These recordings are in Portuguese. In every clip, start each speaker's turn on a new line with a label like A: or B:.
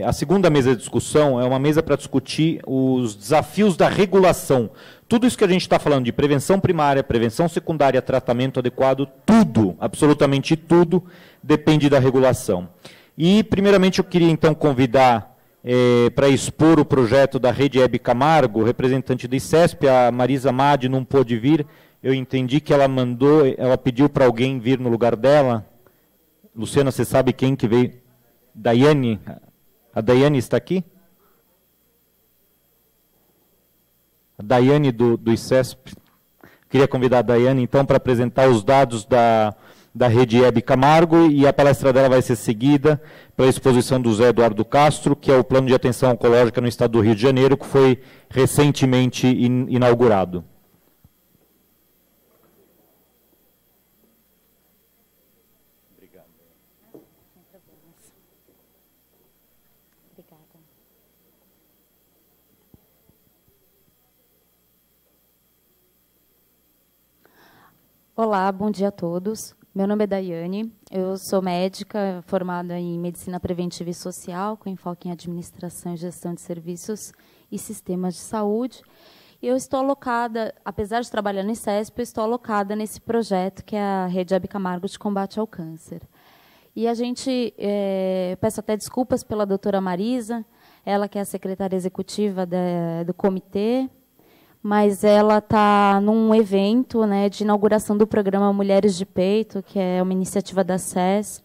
A: a segunda mesa de discussão é uma mesa para discutir os desafios da regulação. Tudo isso que a gente está falando de prevenção primária, prevenção secundária, tratamento adequado, tudo, absolutamente tudo, depende da regulação. E, primeiramente, eu queria, então, convidar para expor o projeto da Rede Hebe Camargo, representante do ICESP, a Marisa Madi não pôde vir, eu entendi que ela pediu para alguém vir no lugar dela. Luciana, você sabe quem que veio? Daiane? A Daiane está aqui? A Daiane do ICESP. Queria convidar a Daiane, então, para apresentar os dados da Rede Hebe Camargo, e a palestra dela vai ser seguida pela exposição do Zé Eduardo Castro, que é o Plano de Atenção Oncológica no Estado do Rio de Janeiro, que foi recentemente inaugurado.
B: Obrigado. Obrigada. Olá, bom dia a todos. Meu nome é Daiane, eu sou médica formada em Medicina Preventiva e Social, com enfoque em Administração e Gestão de Serviços e Sistemas de Saúde. E eu estou alocada, apesar de trabalhar no ICESP, eu estou alocada nesse projeto, que é a Rede Hebe Camargo de Combate ao Câncer. E a gente, peço até desculpas pela doutora Marisa, ela que é a secretária executiva do comitê, mas ela está num evento, né, de inauguração do programa Mulheres de Peito, que é uma iniciativa da SES,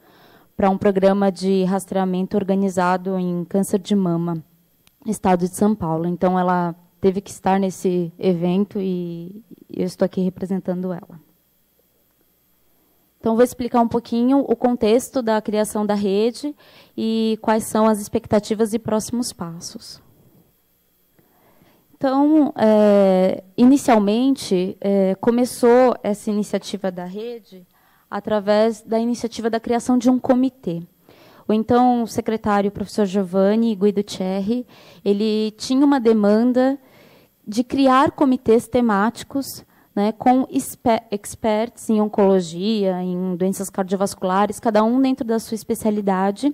B: para um programa de rastreamento organizado em câncer de mama, no estado de São Paulo. Então, ela teve que estar nesse evento e eu estou aqui representando ela. Então, vou explicar um pouquinho o contexto da criação da rede e quais são as expectativas e próximos passos. Então, inicialmente, começou essa iniciativa da rede através da iniciativa da criação de um comitê. O então secretário, professor Giovanni Guiducerri, ele tinha uma demanda de criar comitês temáticos, né, com experts em oncologia, em doenças cardiovasculares, cada um dentro da sua especialidade,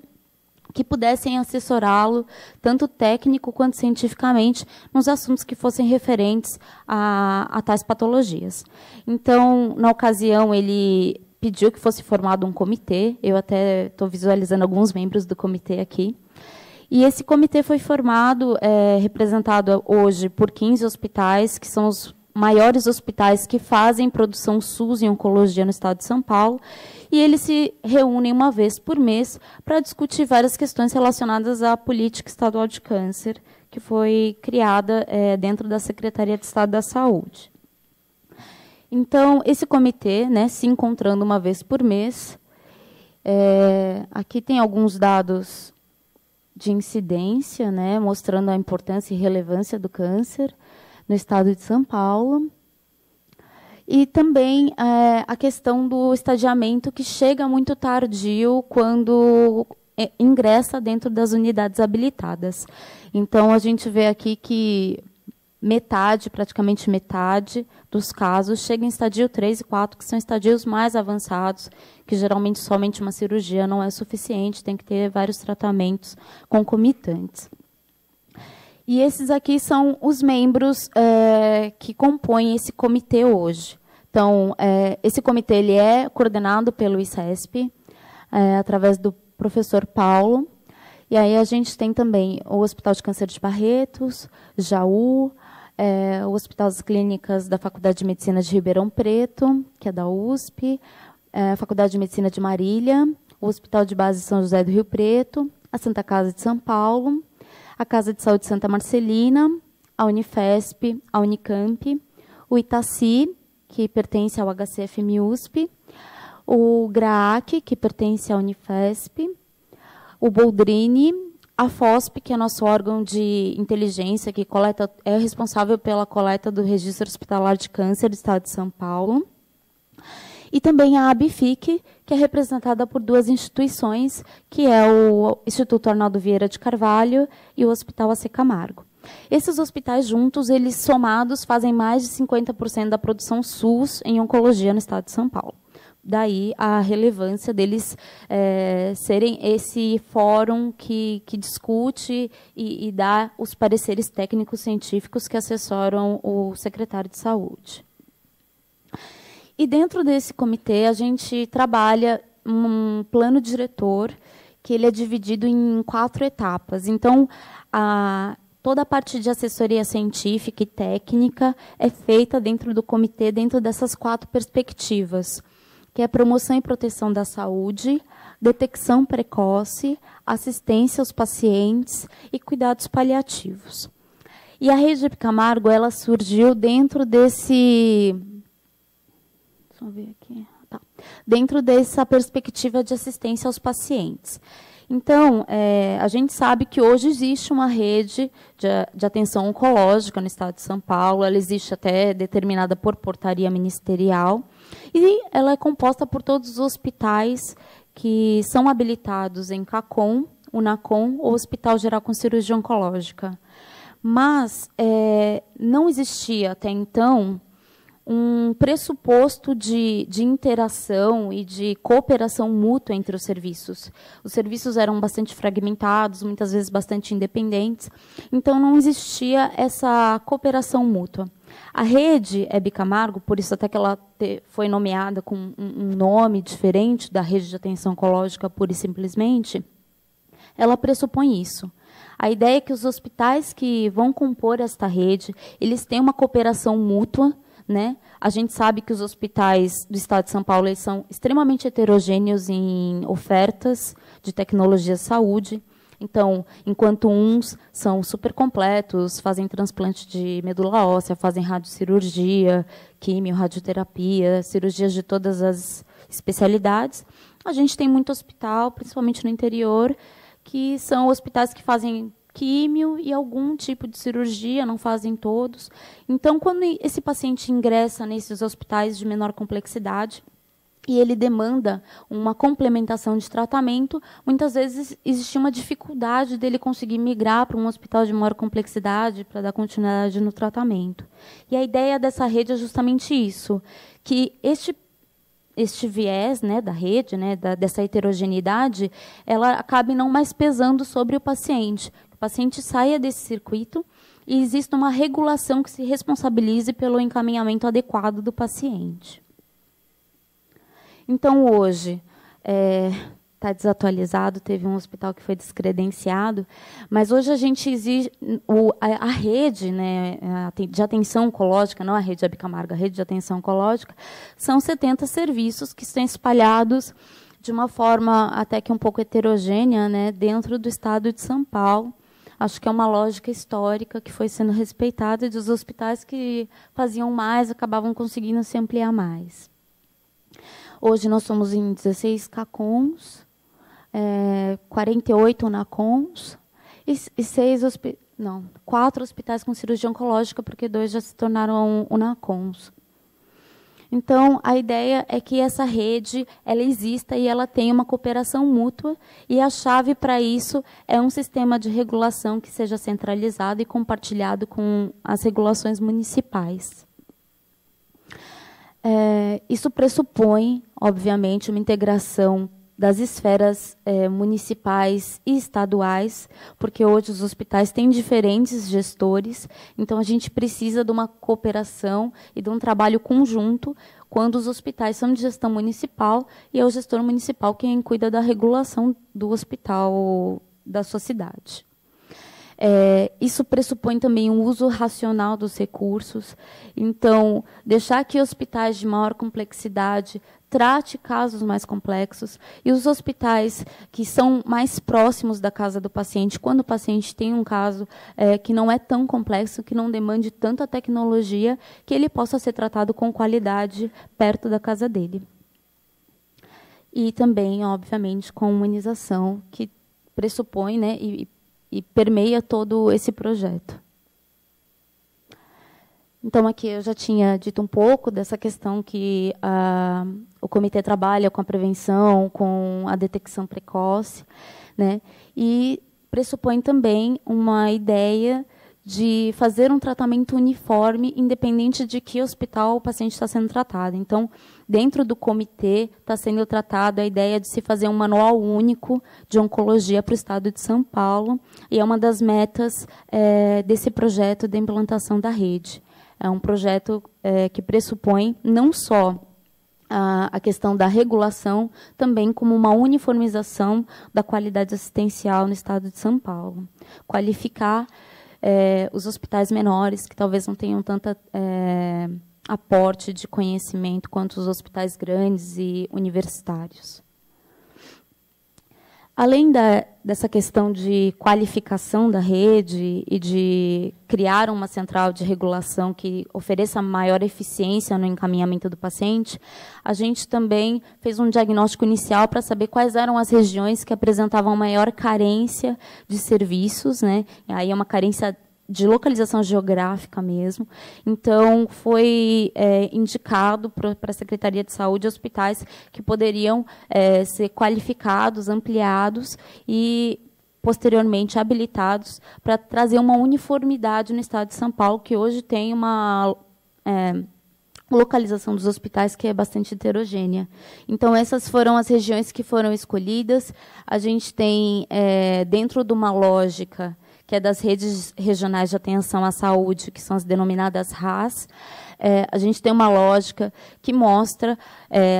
B: que pudessem assessorá-lo, tanto técnico quanto cientificamente, nos assuntos que fossem referentes a tais patologias. Então, na ocasião, ele pediu que fosse formado um comitê, eu até estou visualizando alguns membros do comitê aqui, e esse comitê foi formado, representado hoje por 15 hospitais, que são os maiores hospitais que fazem produção SUS em oncologia no estado de São Paulo, e eles se reúnem uma vez por mês para discutir várias questões relacionadas à política estadual de câncer, que foi criada dentro da Secretaria de Estado da Saúde. Então, esse comitê, né, se encontrando uma vez por mês, aqui tem alguns dados de incidência, né, mostrando a importância e relevância do câncer no estado de São Paulo. E também a questão do estadiamento, que chega muito tardio quando ingressa dentro das unidades habilitadas. Então, a gente vê aqui que praticamente metade dos casos chega em estadio 3 e 4, que são estadios mais avançados, que geralmente somente uma cirurgia não é suficiente, tem que ter vários tratamentos concomitantes. E esses aqui são os membros que compõem esse comitê hoje. Então, esse comitê ele é coordenado pelo ICESP, através do professor Paulo. E aí a gente tem também o Hospital de Câncer de Barretos, Jaú, o Hospital das Clínicas da Faculdade de Medicina de Ribeirão Preto, que é da USP, a Faculdade de Medicina de Marília, o Hospital de Base de São José do Rio Preto, a Santa Casa de São Paulo, a Casa de Saúde Santa Marcelina, a Unifesp, a Unicamp, o Itaci, que pertence ao HCFM-USP, o GRAAC, que pertence à Unifesp, o Boldrini, a FOSP, que é nosso órgão de inteligência, que é responsável pela coleta do Registro Hospitalar de Câncer do Estado de São Paulo, e também a ABFIC, que é representada por duas instituições, que é o Instituto Arnaldo Vieira de Carvalho e o Hospital AC Camargo. Esses hospitais juntos, eles somados, fazem mais de 50% da produção SUS em oncologia no estado de São Paulo. daí a relevância deles serem esse fórum que discute e dá os pareceres técnicos científicos que assessoram o secretário de Saúde. E dentro desse comitê a gente trabalha um plano diretor que ele é dividido em 4 etapas. Então, toda a parte de assessoria científica e técnica é feita dentro do comitê, dentro dessas 4 perspectivas, que é promoção e proteção da saúde, detecção precoce, assistência aos pacientes e cuidados paliativos. E a Rede Camargo, ela surgiu dentro desse... Deixa eu ver aqui. Tá. Dentro dessa perspectiva de assistência aos pacientes. Então, a gente sabe que hoje existe uma rede de atenção oncológica no estado de São Paulo, ela existe até determinada por portaria ministerial, e ela é composta por todos os hospitais que são habilitados em CACOM, UNACOM ou Hospital Geral com Cirurgia Oncológica. Mas não existia até então um pressuposto de interação e de cooperação mútua entre os serviços. Os serviços eram bastante fragmentados, muitas vezes bastante independentes, então não existia essa cooperação mútua. A rede Hebe Camargo, por isso até que ela foi nomeada com um nome diferente da rede de atenção oncológica, pura e simplesmente, ela pressupõe isso. A ideia é que os hospitais que vão compor esta rede, eles têm uma cooperação mútua, né? A gente sabe que os hospitais do estado de São Paulo eles são extremamente heterogêneos em ofertas de tecnologia de saúde. Então, enquanto uns são super completos, fazem transplante de medula óssea, fazem radiocirurgia, quimio, radioterapia, cirurgias de todas as especialidades, a gente tem muito hospital, principalmente no interior, que são hospitais que fazem químio e algum tipo de cirurgia, não fazem todos. Então, quando esse paciente ingressa nesses hospitais de menor complexidade e ele demanda uma complementação de tratamento, muitas vezes existe uma dificuldade dele conseguir migrar para um hospital de maior complexidade para dar continuidade no tratamento. E a ideia dessa rede é justamente isso, que este viés, né, da rede, né, dessa heterogeneidade, ela acabe não mais pesando sobre o paciente. O paciente saia desse circuito e exista uma regulação que se responsabilize pelo encaminhamento adequado do paciente. Então, hoje, está desatualizado, teve um hospital que foi descredenciado, mas hoje a gente exige a rede, né, de atenção oncológica, não a rede Hebe Camargo, a rede de atenção oncológica, são 70 serviços que estão espalhados de uma forma até que um pouco heterogênea, né, dentro do estado de São Paulo. Acho que é uma lógica histórica que foi sendo respeitada e dos hospitais que faziam mais acabavam conseguindo se ampliar mais. Hoje nós somos em 16 CACONs, 48 UNACONs e 4 hospitais com cirurgia oncológica, porque 2 já se tornaram UNACONs. Então, a ideia é que essa rede ela exista e ela tenha uma cooperação mútua, e a chave para isso é um sistema de regulação que seja centralizado e compartilhado com as regulações municipais. Isso pressupõe, obviamente, uma integração das esferas municipais e estaduais, porque hoje os hospitais têm diferentes gestores, então a gente precisa de uma cooperação e de um trabalho conjunto quando os hospitais são de gestão municipal e é o gestor municipal quem cuida da regulação do hospital da sua cidade. Isso pressupõe também um uso racional dos recursos. Então, deixar que hospitais de maior complexidade trate casos mais complexos e os hospitais que são mais próximos da casa do paciente, quando o paciente tem um caso que não é tão complexo, que não demande tanta tecnologia, que ele possa ser tratado com qualidade perto da casa dele. E também, obviamente, com humanização, que pressupõe, né, e permeia todo esse projeto. Então, aqui eu já tinha dito um pouco dessa questão que o comitê trabalha com a prevenção, com a detecção precoce, né? E pressupõe também uma ideia de fazer um tratamento uniforme, independente de que hospital o paciente está sendo tratado. Então, dentro do comitê, está sendo tratado a ideia de se fazer um manual único de oncologia para o estado de São Paulo, e é uma das metas desse projeto de implantação da rede. É um projeto que pressupõe não só a questão da regulação, também como uma uniformização da qualidade assistencial no estado de São Paulo. Qualificar os hospitais menores, que talvez não tenham tanta aporte de conhecimento quanto os hospitais grandes e universitários. Além dessa questão de qualificação da rede e de criar uma central de regulação que ofereça maior eficiência no encaminhamento do paciente, a gente também fez um diagnóstico inicial para saber quais eram as regiões que apresentavam maior carência de serviços, né? Aí é uma carência de localização geográfica mesmo. Então, foi indicado para a Secretaria de Saúde hospitais que poderiam ser qualificados, ampliados e, posteriormente, habilitados para trazer uma uniformidade no estado de São Paulo, que hoje tem uma localização dos hospitais que é bastante heterogênea. Então, essas foram as regiões que foram escolhidas. A gente tem, dentro de uma lógica que é das redes regionais de atenção à saúde, que são as denominadas RAS, a gente tem uma lógica que mostra,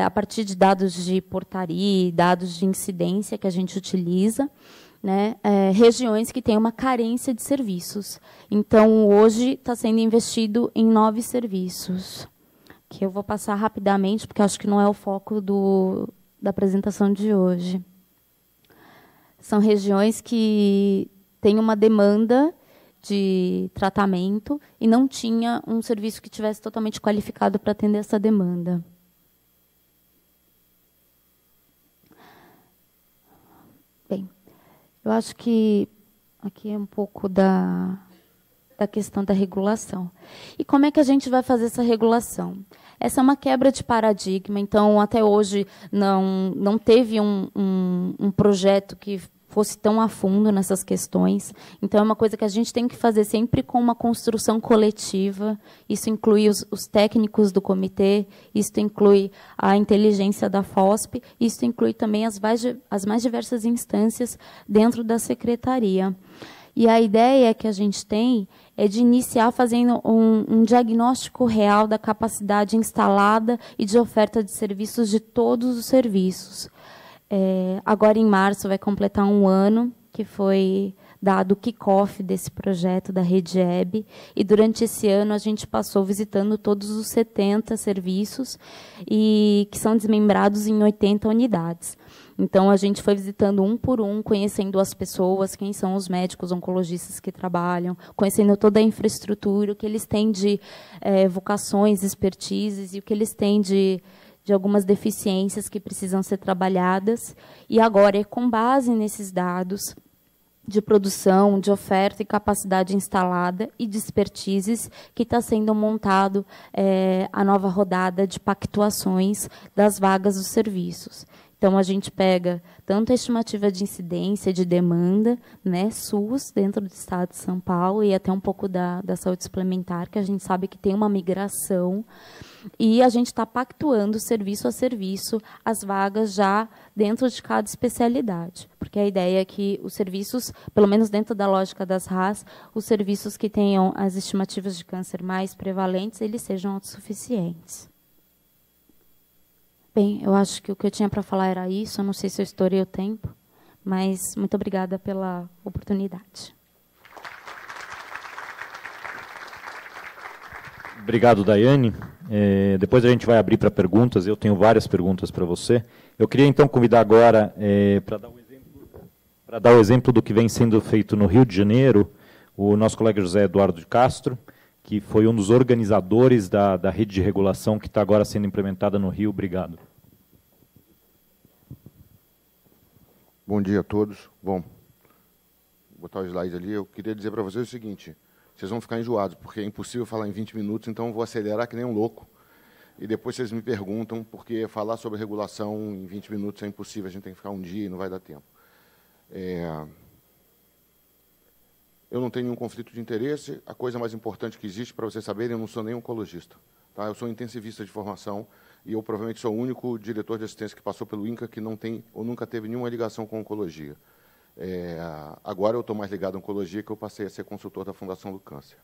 B: a partir de dados de portaria, dados de incidência que a gente utiliza, né, regiões que têm uma carência de serviços. Então, hoje está sendo investido em 9 serviços, que eu vou passar rapidamente, porque acho que não é o foco da apresentação de hoje. São regiões que tem uma demanda de tratamento e não tinha um serviço que tivesse totalmente qualificado para atender essa demanda. Bem, eu acho que aqui é um pouco da questão da regulação. E como é que a gente vai fazer essa regulação? Essa é uma quebra de paradigma, então, até hoje, não teve um projeto que fosse tão a fundo nessas questões. Então, é uma coisa que a gente tem que fazer sempre com uma construção coletiva. Isso inclui os técnicos do comitê, isso inclui a inteligência da FOSP, isso inclui também as mais diversas instâncias dentro da secretaria. E a ideia que a gente tem é de iniciar fazendo um diagnóstico real da capacidade instalada e de oferta de serviços de todos os serviços. Agora, em março, vai completar um ano que foi dado o kick-off desse projeto da Rede EB, e durante esse ano a gente passou visitando todos os 70 serviços, e que são desmembrados em 80 unidades. Então, a gente foi visitando um por um, conhecendo as pessoas, quem são os médicos oncologistas que trabalham, conhecendo toda a infraestrutura, o que eles têm de vocações, expertises, e o que eles têm de algumas deficiências que precisam ser trabalhadas. E agora, com base nesses dados de produção, de oferta e capacidade instalada e de expertises, que está sendo montado a nova rodada de pactuações das vagas dos serviços. Então, a gente pega tanto a estimativa de incidência, de demanda, né, SUS, dentro do estado de São Paulo, e até um pouco da saúde suplementar, que a gente sabe que tem uma migração, e a gente está pactuando serviço a serviço as vagas já dentro de cada especialidade. Porque a ideia é que os serviços, pelo menos dentro da lógica das RAS, os serviços que tenham as estimativas de câncer mais prevalentes, eles sejam autossuficientes. Bem, eu acho que o que eu tinha para falar era isso. Eu não sei se eu estourei o tempo, mas muito obrigada pela oportunidade.
A: Obrigado, Daiane. Depois a gente vai abrir para perguntas. Eu tenho várias perguntas para você. Eu queria, então, convidar agora, para dar o exemplo do que vem sendo feito no Rio de Janeiro, o nosso colega José Eduardo de Castro, que foi um dos organizadores da rede de regulação que está agora sendo implementada no Rio. Obrigado.
C: Bom dia a todos. Bom, vou botar os slides ali. Eu queria dizer para vocês o seguinte: vocês vão ficar enjoados, porque é impossível falar em 20 minutos, então eu vou acelerar que nem um louco. E depois vocês me perguntam, porque falar sobre regulação em 20 minutos é impossível, a gente tem que ficar um dia e não vai dar tempo. eu não tenho nenhum conflito de interesse. A coisa mais importante que existe, para vocês saberem, eu não sou nem oncologista. Tá? Eu sou intensivista de formação e eu provavelmente sou o único diretor de assistência que passou pelo INCA que não tem ou nunca teve nenhuma ligação com oncologia. Agora eu estou mais ligado à oncologia, que eu passei a ser consultor da Fundação do Câncer.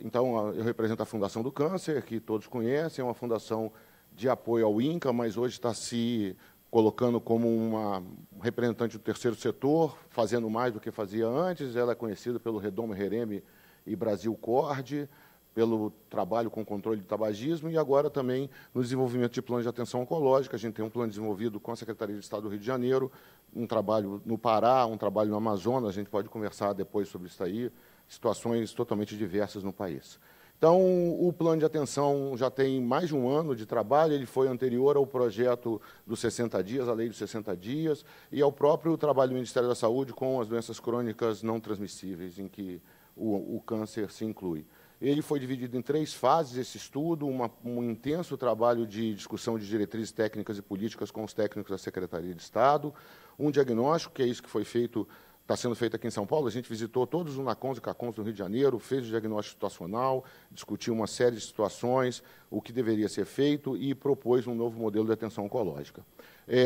C: Então, eu represento a Fundação do Câncer, que todos conhecem, é uma fundação de apoio ao INCA, mas hoje está se colocando como uma representante do terceiro setor, fazendo mais do que fazia antes. Ela é conhecida pelo Redondo Rereme e Brasil Cord, pelo trabalho com controle de tabagismo e agora também no desenvolvimento de planos de atenção oncológica. A gente tem um plano desenvolvido com a Secretaria de Estado do Rio de Janeiro, um trabalho no Pará, um trabalho no Amazonas, a gente pode conversar depois sobre isso aí, situações totalmente diversas no país. Então, o plano de atenção já tem mais de um ano de trabalho, ele foi anterior ao projeto dos 60 dias, a lei dos 60 dias, e ao próprio trabalho do Ministério da Saúde com as doenças crônicas não transmissíveis, em que o câncer se inclui. Ele foi dividido em 3 fases, esse estudo, um intenso trabalho de discussão de diretrizes técnicas e políticas com os técnicos da Secretaria de Estado, um diagnóstico, que é isso que foi feito, está sendo feito aqui em São Paulo. A gente visitou todos os NACONs e CACONs do Rio de Janeiro, fez o diagnóstico situacional, discutiu uma série de situações, o que deveria ser feito e propôs um novo modelo de atenção oncológica.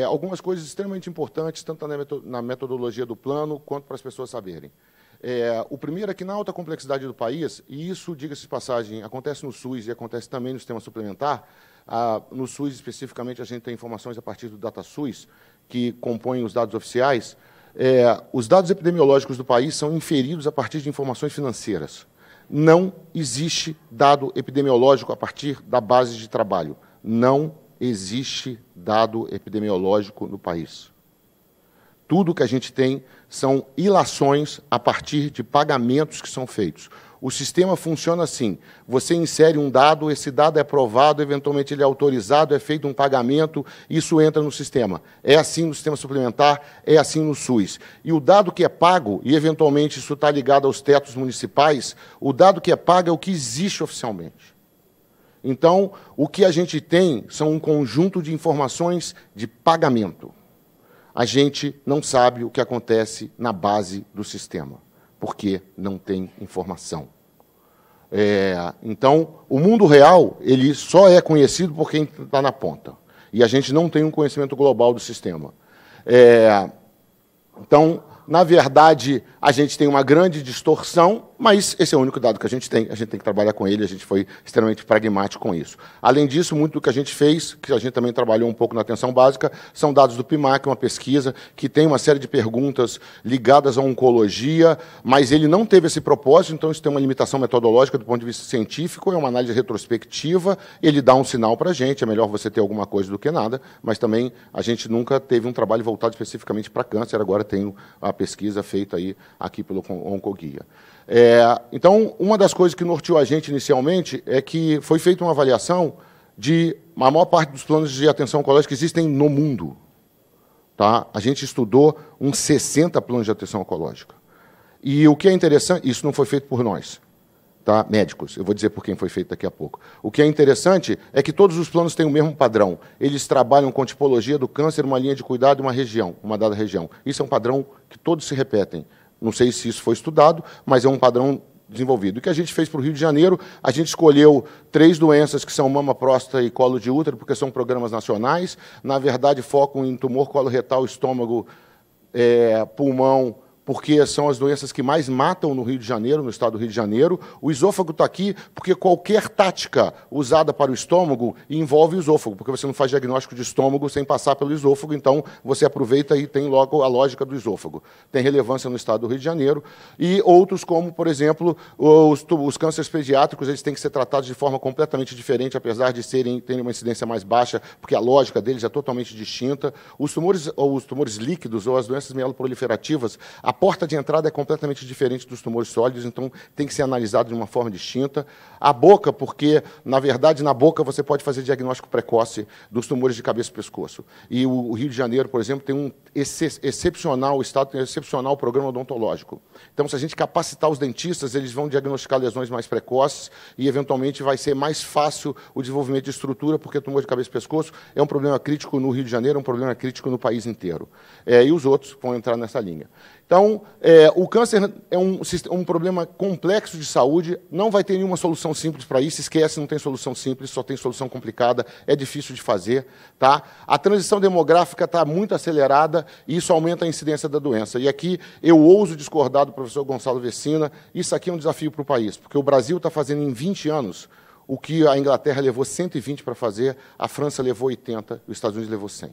C: Algumas coisas extremamente importantes, tanto na metodologia do plano, quanto para as pessoas saberem. O primeiro é que, na alta complexidade do país, e isso, diga-se de passagem, acontece no SUS e acontece também no sistema suplementar, no SUS, especificamente, a gente tem informações a partir do DataSUS, que compõem os dados oficiais. Os dados epidemiológicos do país são inferidos a partir de informações financeiras. Não existe dado epidemiológico a partir da base de trabalho. Não existe dado epidemiológico no país. Tudo que a gente tem são ilações a partir de pagamentos que são feitos. O sistema funciona assim: você insere um dado, esse dado é aprovado, eventualmente ele é autorizado, é feito um pagamento, isso entra no sistema. É assim no sistema suplementar, é assim no SUS. E o dado que é pago, e eventualmente isso está ligado aos tetos municipais, o dado que é pago é o que existe oficialmente. Então, o que a gente tem são um conjunto de informações de pagamento. A gente não sabe o que acontece na base do sistema, porque não tem informação. Então, o mundo real ele só é conhecido por quem está na ponta. E a gente não tem um conhecimento global do sistema. Então, na verdade, a gente tem uma grande distorção, mas esse é o único dado que a gente tem que trabalhar com ele, a gente foi extremamente pragmático com isso. Além disso, muito do que a gente fez, que a gente também trabalhou um pouco na atenção básica, são dados do PIMAC, uma pesquisa que tem uma série de perguntas ligadas à oncologia, mas ele não teve esse propósito, então isso tem uma limitação metodológica do ponto de vista científico, é uma análise retrospectiva, ele dá um sinal para a gente, é melhor você ter alguma coisa do que nada, mas também a gente nunca teve um trabalho voltado especificamente para câncer, agora tem a pesquisa feita aí, aqui pelo Oncoguia. Então, uma das coisas que norteou a gente inicialmente é que foi feita uma avaliação de a maior parte dos planos de atenção oncológica que existem no mundo. Tá? A gente estudou uns 60 planos de atenção oncológica. E o que é interessante, isso não foi feito por nós, tá? Médicos, eu vou dizer por quem foi feito daqui a pouco. O que é interessante é que todos os planos têm o mesmo padrão. Eles trabalham com tipologia do câncer, uma linha de cuidado e uma região, uma dada região. Isso é um padrão que todos se repetem. Não sei se isso foi estudado, mas é um padrão desenvolvido. O que a gente fez para o Rio de Janeiro, a gente escolheu 3 doenças que são mama, próstata e colo de útero, porque são programas nacionais. Na verdade, focam em tumor coloretal, estômago, pulmão, porque são as doenças que mais matam no Rio de Janeiro, no estado do Rio de Janeiro. O esôfago está aqui porque qualquer tática usada para o estômago envolve o esôfago, porque você não faz diagnóstico de estômago sem passar pelo esôfago, então você aproveita e tem logo a lógica do esôfago. Tem relevância no estado do Rio de Janeiro. E outros, como, por exemplo, os cânceres pediátricos, eles têm que ser tratados de forma completamente diferente, apesar de terem uma incidência mais baixa, porque a lógica deles é totalmente distinta. Os tumores líquidos ou as doenças mieloproliferativas, a porta de entrada é completamente diferente dos tumores sólidos, então tem que ser analisado de uma forma distinta. A boca, porque, na verdade, na boca você pode fazer diagnóstico precoce dos tumores de cabeça e pescoço. E o Rio de Janeiro, por exemplo, tem um excepcional programa odontológico. Então, se a gente capacitar os dentistas, eles vão diagnosticar lesões mais precoces e, eventualmente, vai ser mais fácil o desenvolvimento de estrutura, porque tumor de cabeça e pescoço é um problema crítico no Rio de Janeiro, é um problema crítico no país inteiro. E os outros vão entrar nessa linha. Então, o câncer é um problema complexo de saúde, não vai ter nenhuma solução simples para isso, esquece, não tem solução simples, só tem solução complicada, é difícil de fazer. Tá? A transição demográfica está muito acelerada e isso aumenta a incidência da doença. E aqui eu ouso discordar do professor Gonçalo Vecina, isso aqui é um desafio para o país, porque o Brasil está fazendo em 20 anos o que a Inglaterra levou 120 para fazer, a França levou 80, os Estados Unidos levou 100.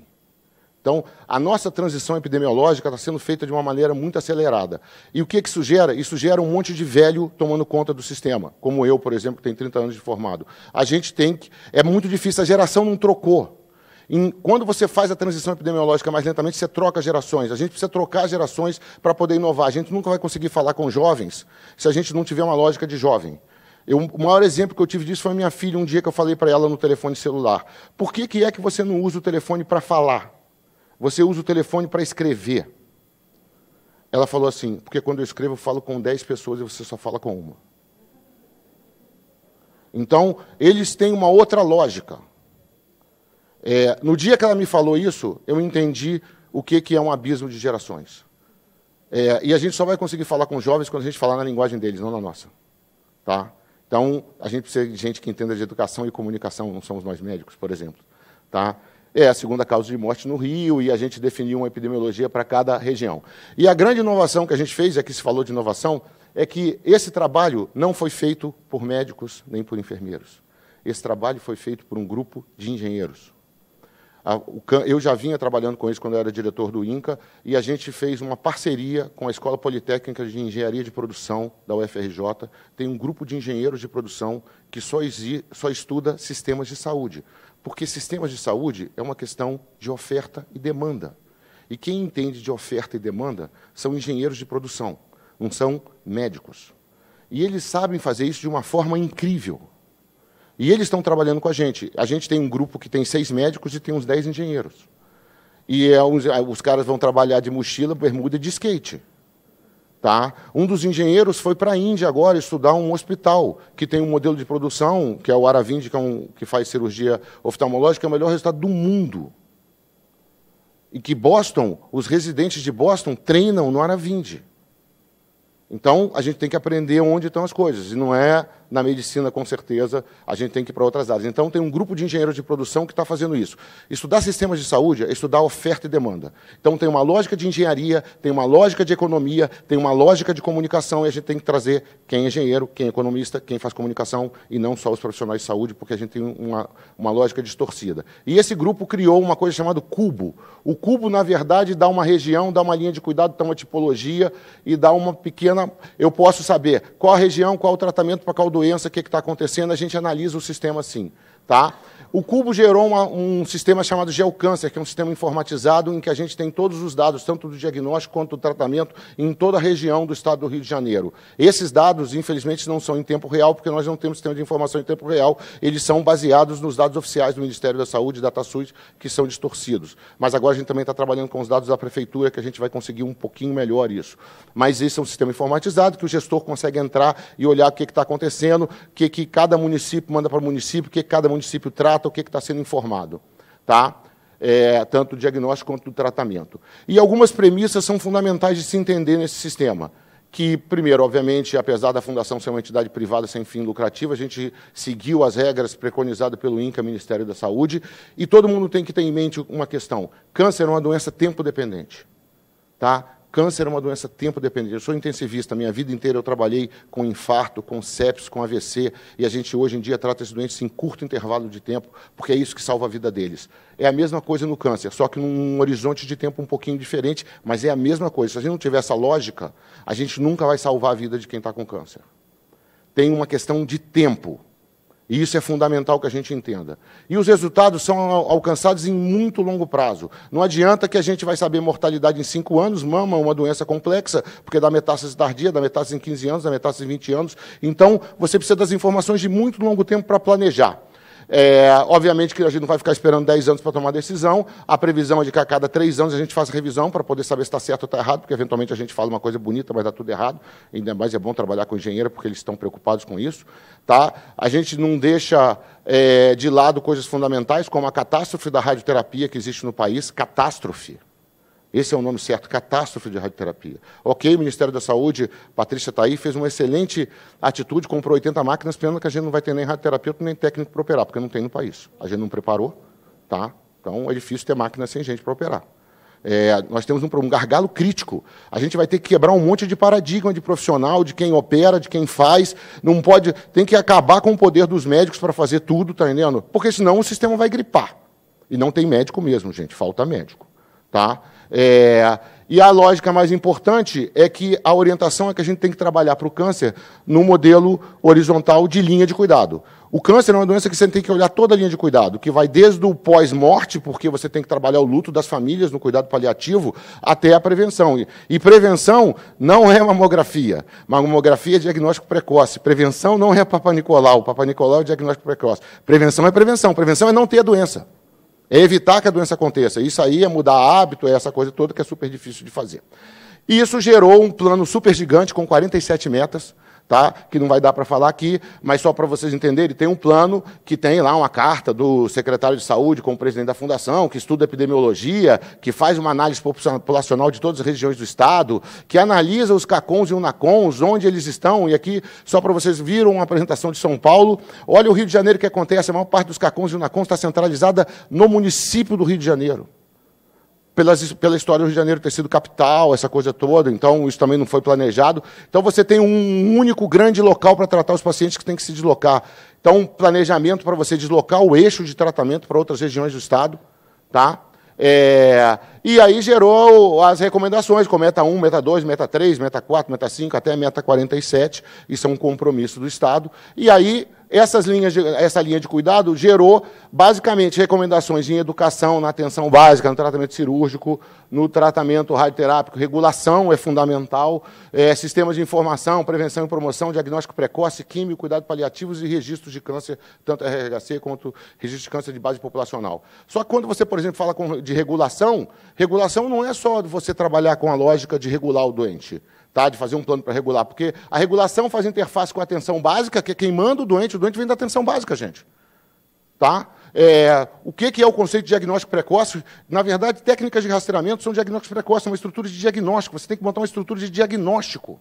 C: Então, a nossa transição epidemiológica está sendo feita de uma maneira muito acelerada. E o que isso gera? Isso gera um monte de velho tomando conta do sistema, como eu, por exemplo, que tenho 30 anos de formado. A gente tem que... É muito difícil, a geração não trocou. Quando você faz a transição epidemiológica mais lentamente, você troca gerações. A gente precisa trocar gerações para poder inovar. A gente nunca vai conseguir falar com jovens se a gente não tiver uma lógica de jovem. O maior exemplo que eu tive disso foi a minha filha, um dia que eu falei para ela no telefone celular. Por que é que você não usa o telefone para falar? Você usa o telefone para escrever. Ela falou assim, porque quando eu escrevo, eu falo com 10 pessoas e você só fala com uma. Então, eles têm uma outra lógica. No dia que ela me falou isso, eu entendi o que é um abismo de gerações. E a gente só vai conseguir falar com jovens quando a gente falar na linguagem deles, não na nossa. Tá? Então, a gente precisa de gente que entenda de educação e comunicação, não somos nós médicos, por exemplo. Tá? É a segunda causa de morte no Rio, e a gente definiu uma epidemiologia para cada região. E a grande inovação que a gente fez, aqui se falou de inovação, é que esse trabalho não foi feito por médicos nem por enfermeiros. Esse trabalho foi feito por um grupo de engenheiros. Eu já vinha trabalhando com eles quando eu era diretor do INCA, e a gente fez uma parceria com a Escola Politécnica de Engenharia de Produção da UFRJ. Tem um grupo de engenheiros de produção que só estuda sistemas de saúde. Porque sistemas de saúde é uma questão de oferta e demanda. E quem entende de oferta e demanda são engenheiros de produção, não são médicos. E eles sabem fazer isso de uma forma incrível. E eles estão trabalhando com a gente. A gente tem um grupo que tem 6 médicos e tem uns 10 engenheiros. E os caras vão trabalhar de mochila, bermuda e de skate. Tá? Um dos engenheiros foi para a Índia agora estudar um hospital que tem um modelo de produção, que é o Aravind, que faz cirurgia oftalmológica, é o melhor resultado do mundo. E que Boston, os residentes de Boston treinam no Aravind. Então, a gente tem que aprender onde estão as coisas. E não é na medicina, com certeza, a gente tem que ir para outras áreas. Então, tem um grupo de engenheiros de produção que está fazendo isso. Estudar sistemas de saúde é estudar oferta e demanda. Então, tem uma lógica de engenharia, tem uma lógica de economia, tem uma lógica de comunicação, e a gente tem que trazer quem é engenheiro, quem é economista, quem faz comunicação, e não só os profissionais de saúde, porque a gente tem uma lógica distorcida. E esse grupo criou uma coisa chamada cubo. O cubo, na verdade, dá uma região, dá uma linha de cuidado, dá uma tipologia e dá uma pequena... Eu posso saber qual a região, qual o tratamento para qual doença, o que está acontecendo, a gente analisa o sistema assim. Tá? O Cubo gerou um sistema chamado GeoCâncer, que é um sistema informatizado em que a gente tem todos os dados, tanto do diagnóstico quanto do tratamento, em toda a região do estado do Rio de Janeiro. Esses dados, infelizmente, não são em tempo real, porque nós não temos sistema de informação em tempo real, eles são baseados nos dados oficiais do Ministério da Saúde, DataSUS, que são distorcidos. Mas agora a gente também está trabalhando com os dados da Prefeitura, que a gente vai conseguir um pouquinho melhor isso. Mas esse é um sistema informatizado, que o gestor consegue entrar e olhar o que está acontecendo, o que cada município manda para o município, o que cada município trata, o que está sendo informado, tá? Tanto do diagnóstico quanto do tratamento. E algumas premissas são fundamentais de se entender nesse sistema, que, primeiro, obviamente, apesar da Fundação ser uma entidade privada sem fim lucrativo, a gente seguiu as regras preconizadas pelo INCA, Ministério da Saúde, e todo mundo tem que ter em mente uma questão. Câncer é uma doença tempo-dependente, tá? Câncer é uma doença tempo-dependente. Eu sou intensivista, minha vida inteira eu trabalhei com infarto, com sepsis, com AVC, e a gente hoje em dia trata esses doentes em curto intervalo de tempo, porque é isso que salva a vida deles. É a mesma coisa no câncer, só que num horizonte de tempo um pouquinho diferente, mas é a mesma coisa. Se a gente não tiver essa lógica, a gente nunca vai salvar a vida de quem está com câncer. Tem uma questão de tempo. E isso é fundamental que a gente entenda. E os resultados são alcançados em muito longo prazo. Não adianta que a gente vai saber mortalidade em 5 anos, mama é uma doença complexa, porque dá metástase tardia, dá metástase em 15 anos, dá metástase em 20 anos. Então, você precisa das informações de muito longo tempo para planejar. Obviamente que a gente não vai ficar esperando 10 anos para tomar decisão. A previsão é de que a cada 3 anos a gente faça revisão para poder saber se está certo ou está errado, porque eventualmente a gente fala uma coisa bonita, mas dá tudo errado. Ainda mais é bom trabalhar com engenheiro, porque eles estão preocupados com isso. Tá? A gente não deixa de lado coisas fundamentais, como a catástrofe da radioterapia que existe no país. Catástrofe. Esse é o nome certo, catástrofe de radioterapia. Ok, o Ministério da Saúde, Patrícia está aí, fez uma excelente atitude, comprou 80 máquinas, pena que a gente não vai ter nem radioterapeuta, nem técnico para operar, porque não tem no país. A gente não preparou, tá? Então é difícil ter máquina sem gente para operar. Nós temos um gargalo crítico. A gente vai ter que quebrar um monte de paradigma de profissional, de quem opera, de quem faz. Não pode, tem que acabar com o poder dos médicos para fazer tudo, tá entendendo? Porque senão o sistema vai gripar. E não tem médico mesmo, gente, falta médico. Tá? E a lógica mais importante é que a orientação é que a gente tem que trabalhar para o câncer no modelo horizontal de linha de cuidado. O câncer é uma doença que você tem que olhar toda a linha de cuidado, que vai desde o pós-morte, porque você tem que trabalhar o luto das famílias no cuidado paliativo, até a prevenção. E prevenção não é mamografia. Mamografia é diagnóstico precoce. Prevenção não é Papa Nicolau. Papa Nicolau é diagnóstico precoce. Prevenção é prevenção. Prevenção é não ter a doença. É evitar que a doença aconteça. Isso aí é mudar hábito, é essa coisa toda que é super difícil de fazer. E isso gerou um plano super gigante com 47 metas, tá? Que não vai dar para falar aqui, mas só para vocês entenderem, tem um plano que tem lá uma carta do secretário de saúde com o presidente da fundação, que estuda epidemiologia, que faz uma análise populacional de todas as regiões do estado, que analisa os CACONs e UNACONs, onde eles estão, e aqui, só para vocês viram uma apresentação de São Paulo, olha o Rio de Janeiro que acontece, a maior parte dos CACONs e UNACONs está centralizada no município do Rio de Janeiro. Pela história do Rio de Janeiro ter sido capital, essa coisa toda, então isso também não foi planejado. Então você tem um único grande local para tratar os pacientes que tem que se deslocar. Então, planejamento para você deslocar o eixo de tratamento para outras regiões do estado, tá? E aí gerou as recomendações, com Meta 1, Meta 2, Meta 3, Meta 4, Meta 5, até Meta 47, isso é um compromisso do Estado. E aí, essa linha de cuidado gerou, basicamente, recomendações em educação, na atenção básica, no tratamento cirúrgico, no tratamento radioterápico, regulação é fundamental, sistemas de informação, prevenção e promoção, diagnóstico precoce, químico, cuidado paliativos e registros de câncer, tanto RHC quanto registro de câncer de base populacional. Só que quando você, por exemplo, fala de regulação, regulação não é só você trabalhar com a lógica de regular o doente, tá? De fazer um plano para regular, porque a regulação faz interface com a atenção básica, que é quem manda o doente vem da atenção básica, gente. Tá? O que é o conceito de diagnóstico precoce? Na verdade, técnicas de rastreamento são diagnósticos precoces, são uma estrutura de diagnóstico. Você tem que montar uma estrutura de diagnóstico.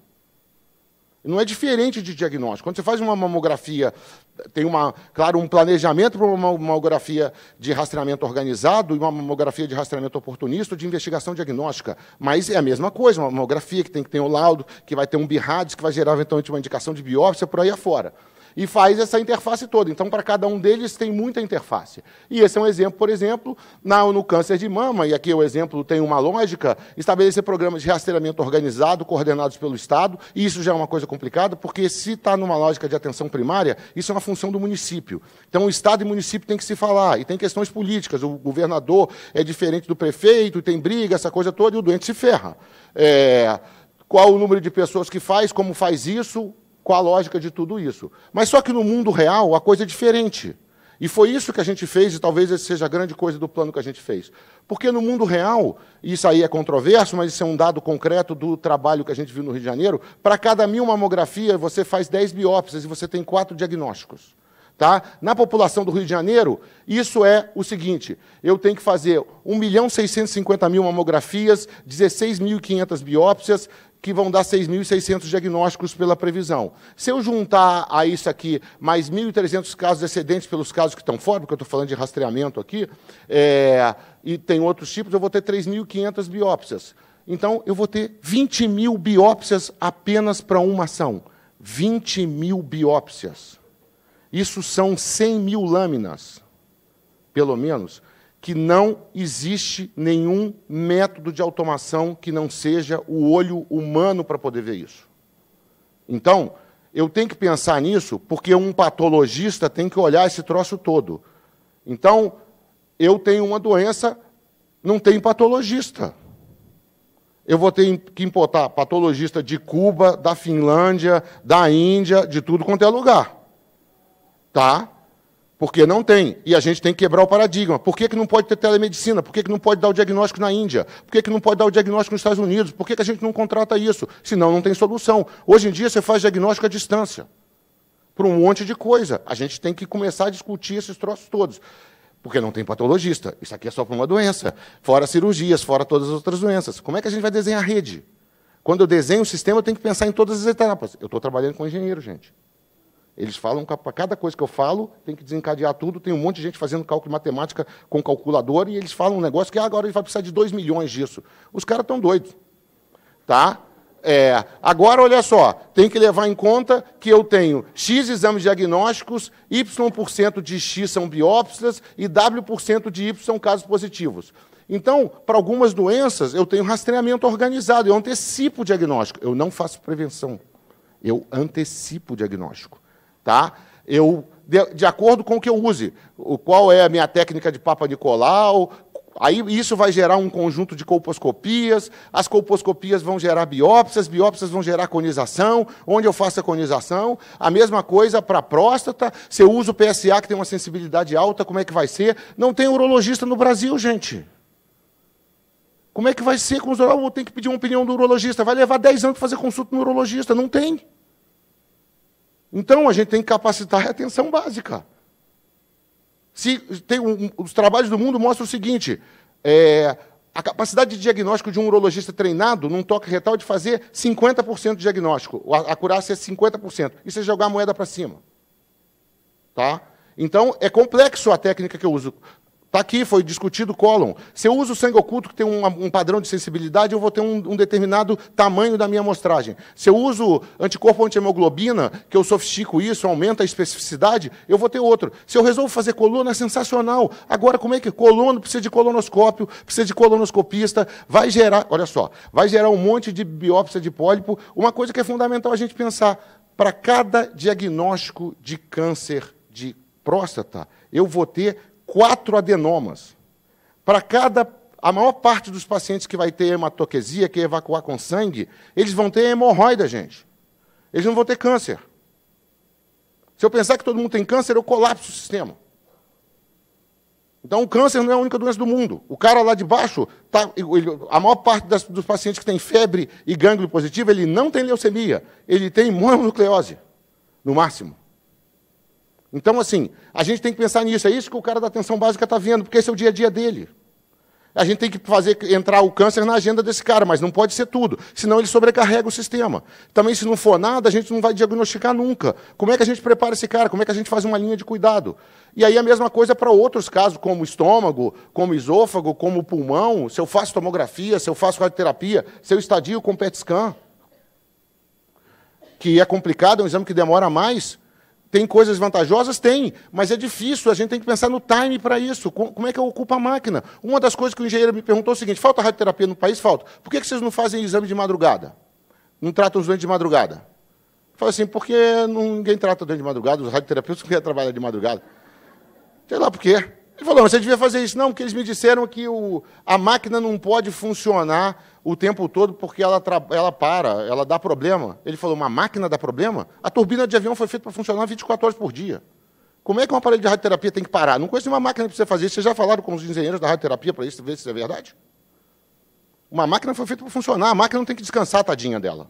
C: Não é diferente de diagnóstico. Quando você faz uma mamografia, tem, claro, um planejamento para uma mamografia de rastreamento organizado e uma mamografia de rastreamento oportunista ou de investigação diagnóstica. Mas é a mesma coisa, uma mamografia que tem que ter um laudo, que vai ter um BIRADS, que vai gerar, eventualmente, uma indicação de biópsia, por aí afora. E faz essa interface toda. Então, para cada um deles, tem muita interface. E esse é um exemplo, por exemplo, no câncer de mama, e aqui o exemplo tem uma lógica, estabelecer programas de rastreamento organizado, coordenados pelo Estado, e isso já é uma coisa complicada, porque se está numa lógica de atenção primária, isso é uma função do município. Então, o Estado e o município têm que se falar, e tem questões políticas, o governador é diferente do prefeito, tem briga, essa coisa toda, e o doente se ferra. Qual o número de pessoas que faz, como faz isso, qual a lógica de tudo isso. Mas só que no mundo real a coisa é diferente. E foi isso que a gente fez, e talvez essa seja a grande coisa do plano que a gente fez. Porque no mundo real, isso aí é controverso, mas isso é um dado concreto do trabalho que a gente viu no Rio de Janeiro, para cada 1000 mamografia você faz 10 biópsias e você tem 4 diagnósticos. Tá? Na população do Rio de Janeiro, isso é o seguinte, eu tenho que fazer 1.650.000 mamografias, 16.500 biópsias, que vão dar 6.600 diagnósticos pela previsão. Se eu juntar a isso aqui mais 1.300 casos excedentes pelos casos que estão fora, porque eu estou falando de rastreamento aqui, e tem outros tipos, eu vou ter 3.500 biópsias. Então, eu vou ter 20.000 biópsias apenas para uma ação. 20.000 biópsias. Isso são 100.000 lâminas, pelo menos, que não existe nenhum método de automação que não seja o olho humano para poder ver isso. Então, eu tenho que pensar nisso, porque um patologista tem que olhar esse troço todo. Então, eu tenho uma doença, não tem patologista. Eu vou ter que importar patologista de Cuba, da Finlândia, da Índia, de tudo quanto é lugar. Tá? Porque não tem. E a gente tem que quebrar o paradigma. Por que não pode ter telemedicina? Por que não pode dar o diagnóstico na Índia? Por que não pode dar o diagnóstico nos Estados Unidos? Por que a gente não contrata isso? Senão não tem solução. Hoje em dia você faz diagnóstico à distância. Por um monte de coisa. A gente tem que começar a discutir esses troços todos. Porque não tem patologista. Isso aqui é só para uma doença. Fora cirurgias, fora todas as outras doenças. Como é que a gente vai desenhar a rede? Quando eu desenho o sistema, eu tenho que pensar em todas as etapas. Eu estou trabalhando com engenheiro, gente. Eles falam que para cada coisa que eu falo, tem que desencadear tudo. Tem um monte de gente fazendo cálculo matemática com calculador, e eles falam um negócio que agora ele vai precisar de 2 milhões disso. Os caras estão doidos. Tá? Agora, olha só, tem que levar em conta que eu tenho X exames diagnósticos, Y% de X são biópsias e W% de Y são casos positivos. Então, para algumas doenças, eu tenho rastreamento organizado, eu antecipo o diagnóstico. Eu não faço prevenção, eu antecipo o diagnóstico. Tá? De acordo com o que eu use, qual é a minha técnica de Papa Nicolau, aí isso vai gerar um conjunto de colposcopias, as colposcopias vão gerar biópsias, biópsias vão gerar conização, onde eu faço a conização, a mesma coisa para a próstata, se eu uso o PSA, que tem uma sensibilidade alta, como é que vai ser? Não tem urologista no Brasil, gente. Como é que vai ser com os urologistas? Eu tenho que pedir uma opinião do urologista, vai levar 10 anos para fazer consulta no urologista, não tem. Então, a gente tem que capacitar a atenção básica. Os trabalhos do mundo mostram o seguinte, a capacidade de diagnóstico de um urologista treinado num toque retal é de fazer 50% de diagnóstico. A acurácia é 50%. Isso é jogar a moeda para cima. Tá? Então, é complexo a técnica que eu uso. Está aqui, foi discutido o cólon. Se eu uso o sangue oculto, que tem um padrão de sensibilidade, eu vou ter um determinado tamanho da minha amostragem. Se eu uso anticorpo anti-hemoglobina, que eu sofistico isso, aumenta a especificidade, eu vou ter outro. Se eu resolvo fazer coluna, é sensacional. Agora, como é que colono? Precisa de colonoscópio, precisa de colonoscopista, vai gerar, olha só, vai gerar um monte de biópsia de pólipo. Uma coisa que é fundamental a gente pensar, para cada diagnóstico de câncer de próstata, eu vou ter 4 adenomas. A maior parte dos pacientes que vai ter hematoquesia, que é evacuar com sangue, eles vão ter hemorroida, gente. Eles não vão ter câncer. Se eu pensar que todo mundo tem câncer, eu colapso o sistema. Então, o câncer não é a única doença do mundo. O cara lá de baixo, a maior parte dos pacientes que tem febre e gânglio positivo, ele não tem leucemia. Ele tem mononucleose, no máximo. Então, assim, a gente tem que pensar nisso. É isso que o cara da atenção básica está vendo, porque esse é o dia a dia dele. A gente tem que fazer entrar o câncer na agenda desse cara, mas não pode ser tudo, senão ele sobrecarrega o sistema. Também, se não for nada, a gente não vai diagnosticar nunca. Como é que a gente prepara esse cara? Como é que a gente faz uma linha de cuidado? E aí a mesma coisa para outros casos, como o estômago, como o esôfago, como o pulmão, se eu faço tomografia, se eu faço radioterapia, se eu estadio com PET scan, que é complicado, é um exame que demora mais. Tem coisas vantajosas? Tem, mas é difícil, a gente tem que pensar no time para isso. Como é que eu ocupo a máquina? Uma das coisas que o engenheiro me perguntou é o seguinte, falta radioterapia no país? Falta. Por que vocês não fazem exame de madrugada? Não tratam os doentes de madrugada? Eu falei assim, porque ninguém trata doente de madrugada, os radioterapeutas não querem trabalhar de madrugada. Sei lá por quê. Ele falou, mas você devia fazer isso. Não, porque eles me disseram que a máquina não pode funcionar o tempo todo porque ela para, ela dá problema. Ele falou, uma máquina dá problema? A turbina de avião foi feita para funcionar 24 horas por dia. Como é que um aparelho de radioterapia tem que parar? Não conheço uma máquina para você fazer isso. Vocês já falaram com os engenheiros da radioterapia para isso, ver se é verdade? Uma máquina foi feita para funcionar, a máquina não tem que descansar, tadinha dela.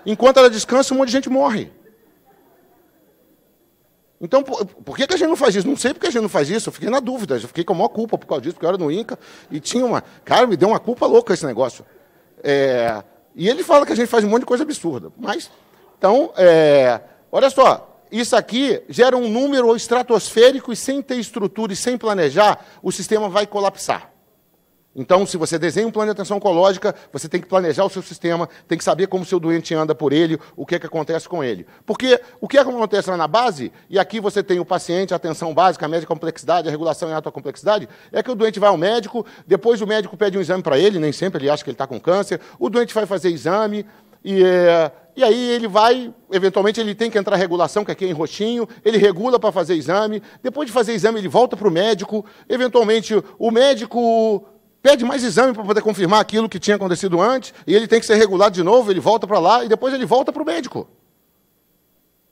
C: Enquanto ela descansa, um monte de gente morre. Então, por que a gente não faz isso? Não sei por que a gente não faz isso. Eu fiquei na dúvida. Eu fiquei com a maior culpa por causa disso, porque eu era no INCA e tinha uma... Cara, me deu uma culpa louca esse negócio. E ele fala que a gente faz um monte de coisa absurda. Mas, então, olha só. Isso aqui gera um número estratosférico e sem ter estrutura e sem planejar, o sistema vai colapsar. Então, se você desenha um plano de atenção oncológica, você tem que planejar o seu sistema, tem que saber como o seu doente anda por ele, o que é que acontece com ele. Porque o que é que acontece lá na base, e aqui você tem o paciente, a atenção básica, a média complexidade, a regulação em alta complexidade, é que o doente vai ao médico, depois o médico pede um exame para ele, nem sempre ele acha que ele está com câncer, o doente vai fazer exame, e aí ele vai, eventualmente ele tem que entrar em regulação, que aqui é em roxinho, ele regula para fazer exame, depois de fazer exame ele volta para o médico, eventualmente o médico... pede mais exame para poder confirmar aquilo que tinha acontecido antes, e ele tem que ser regulado de novo, ele volta para lá, e depois ele volta para o médico.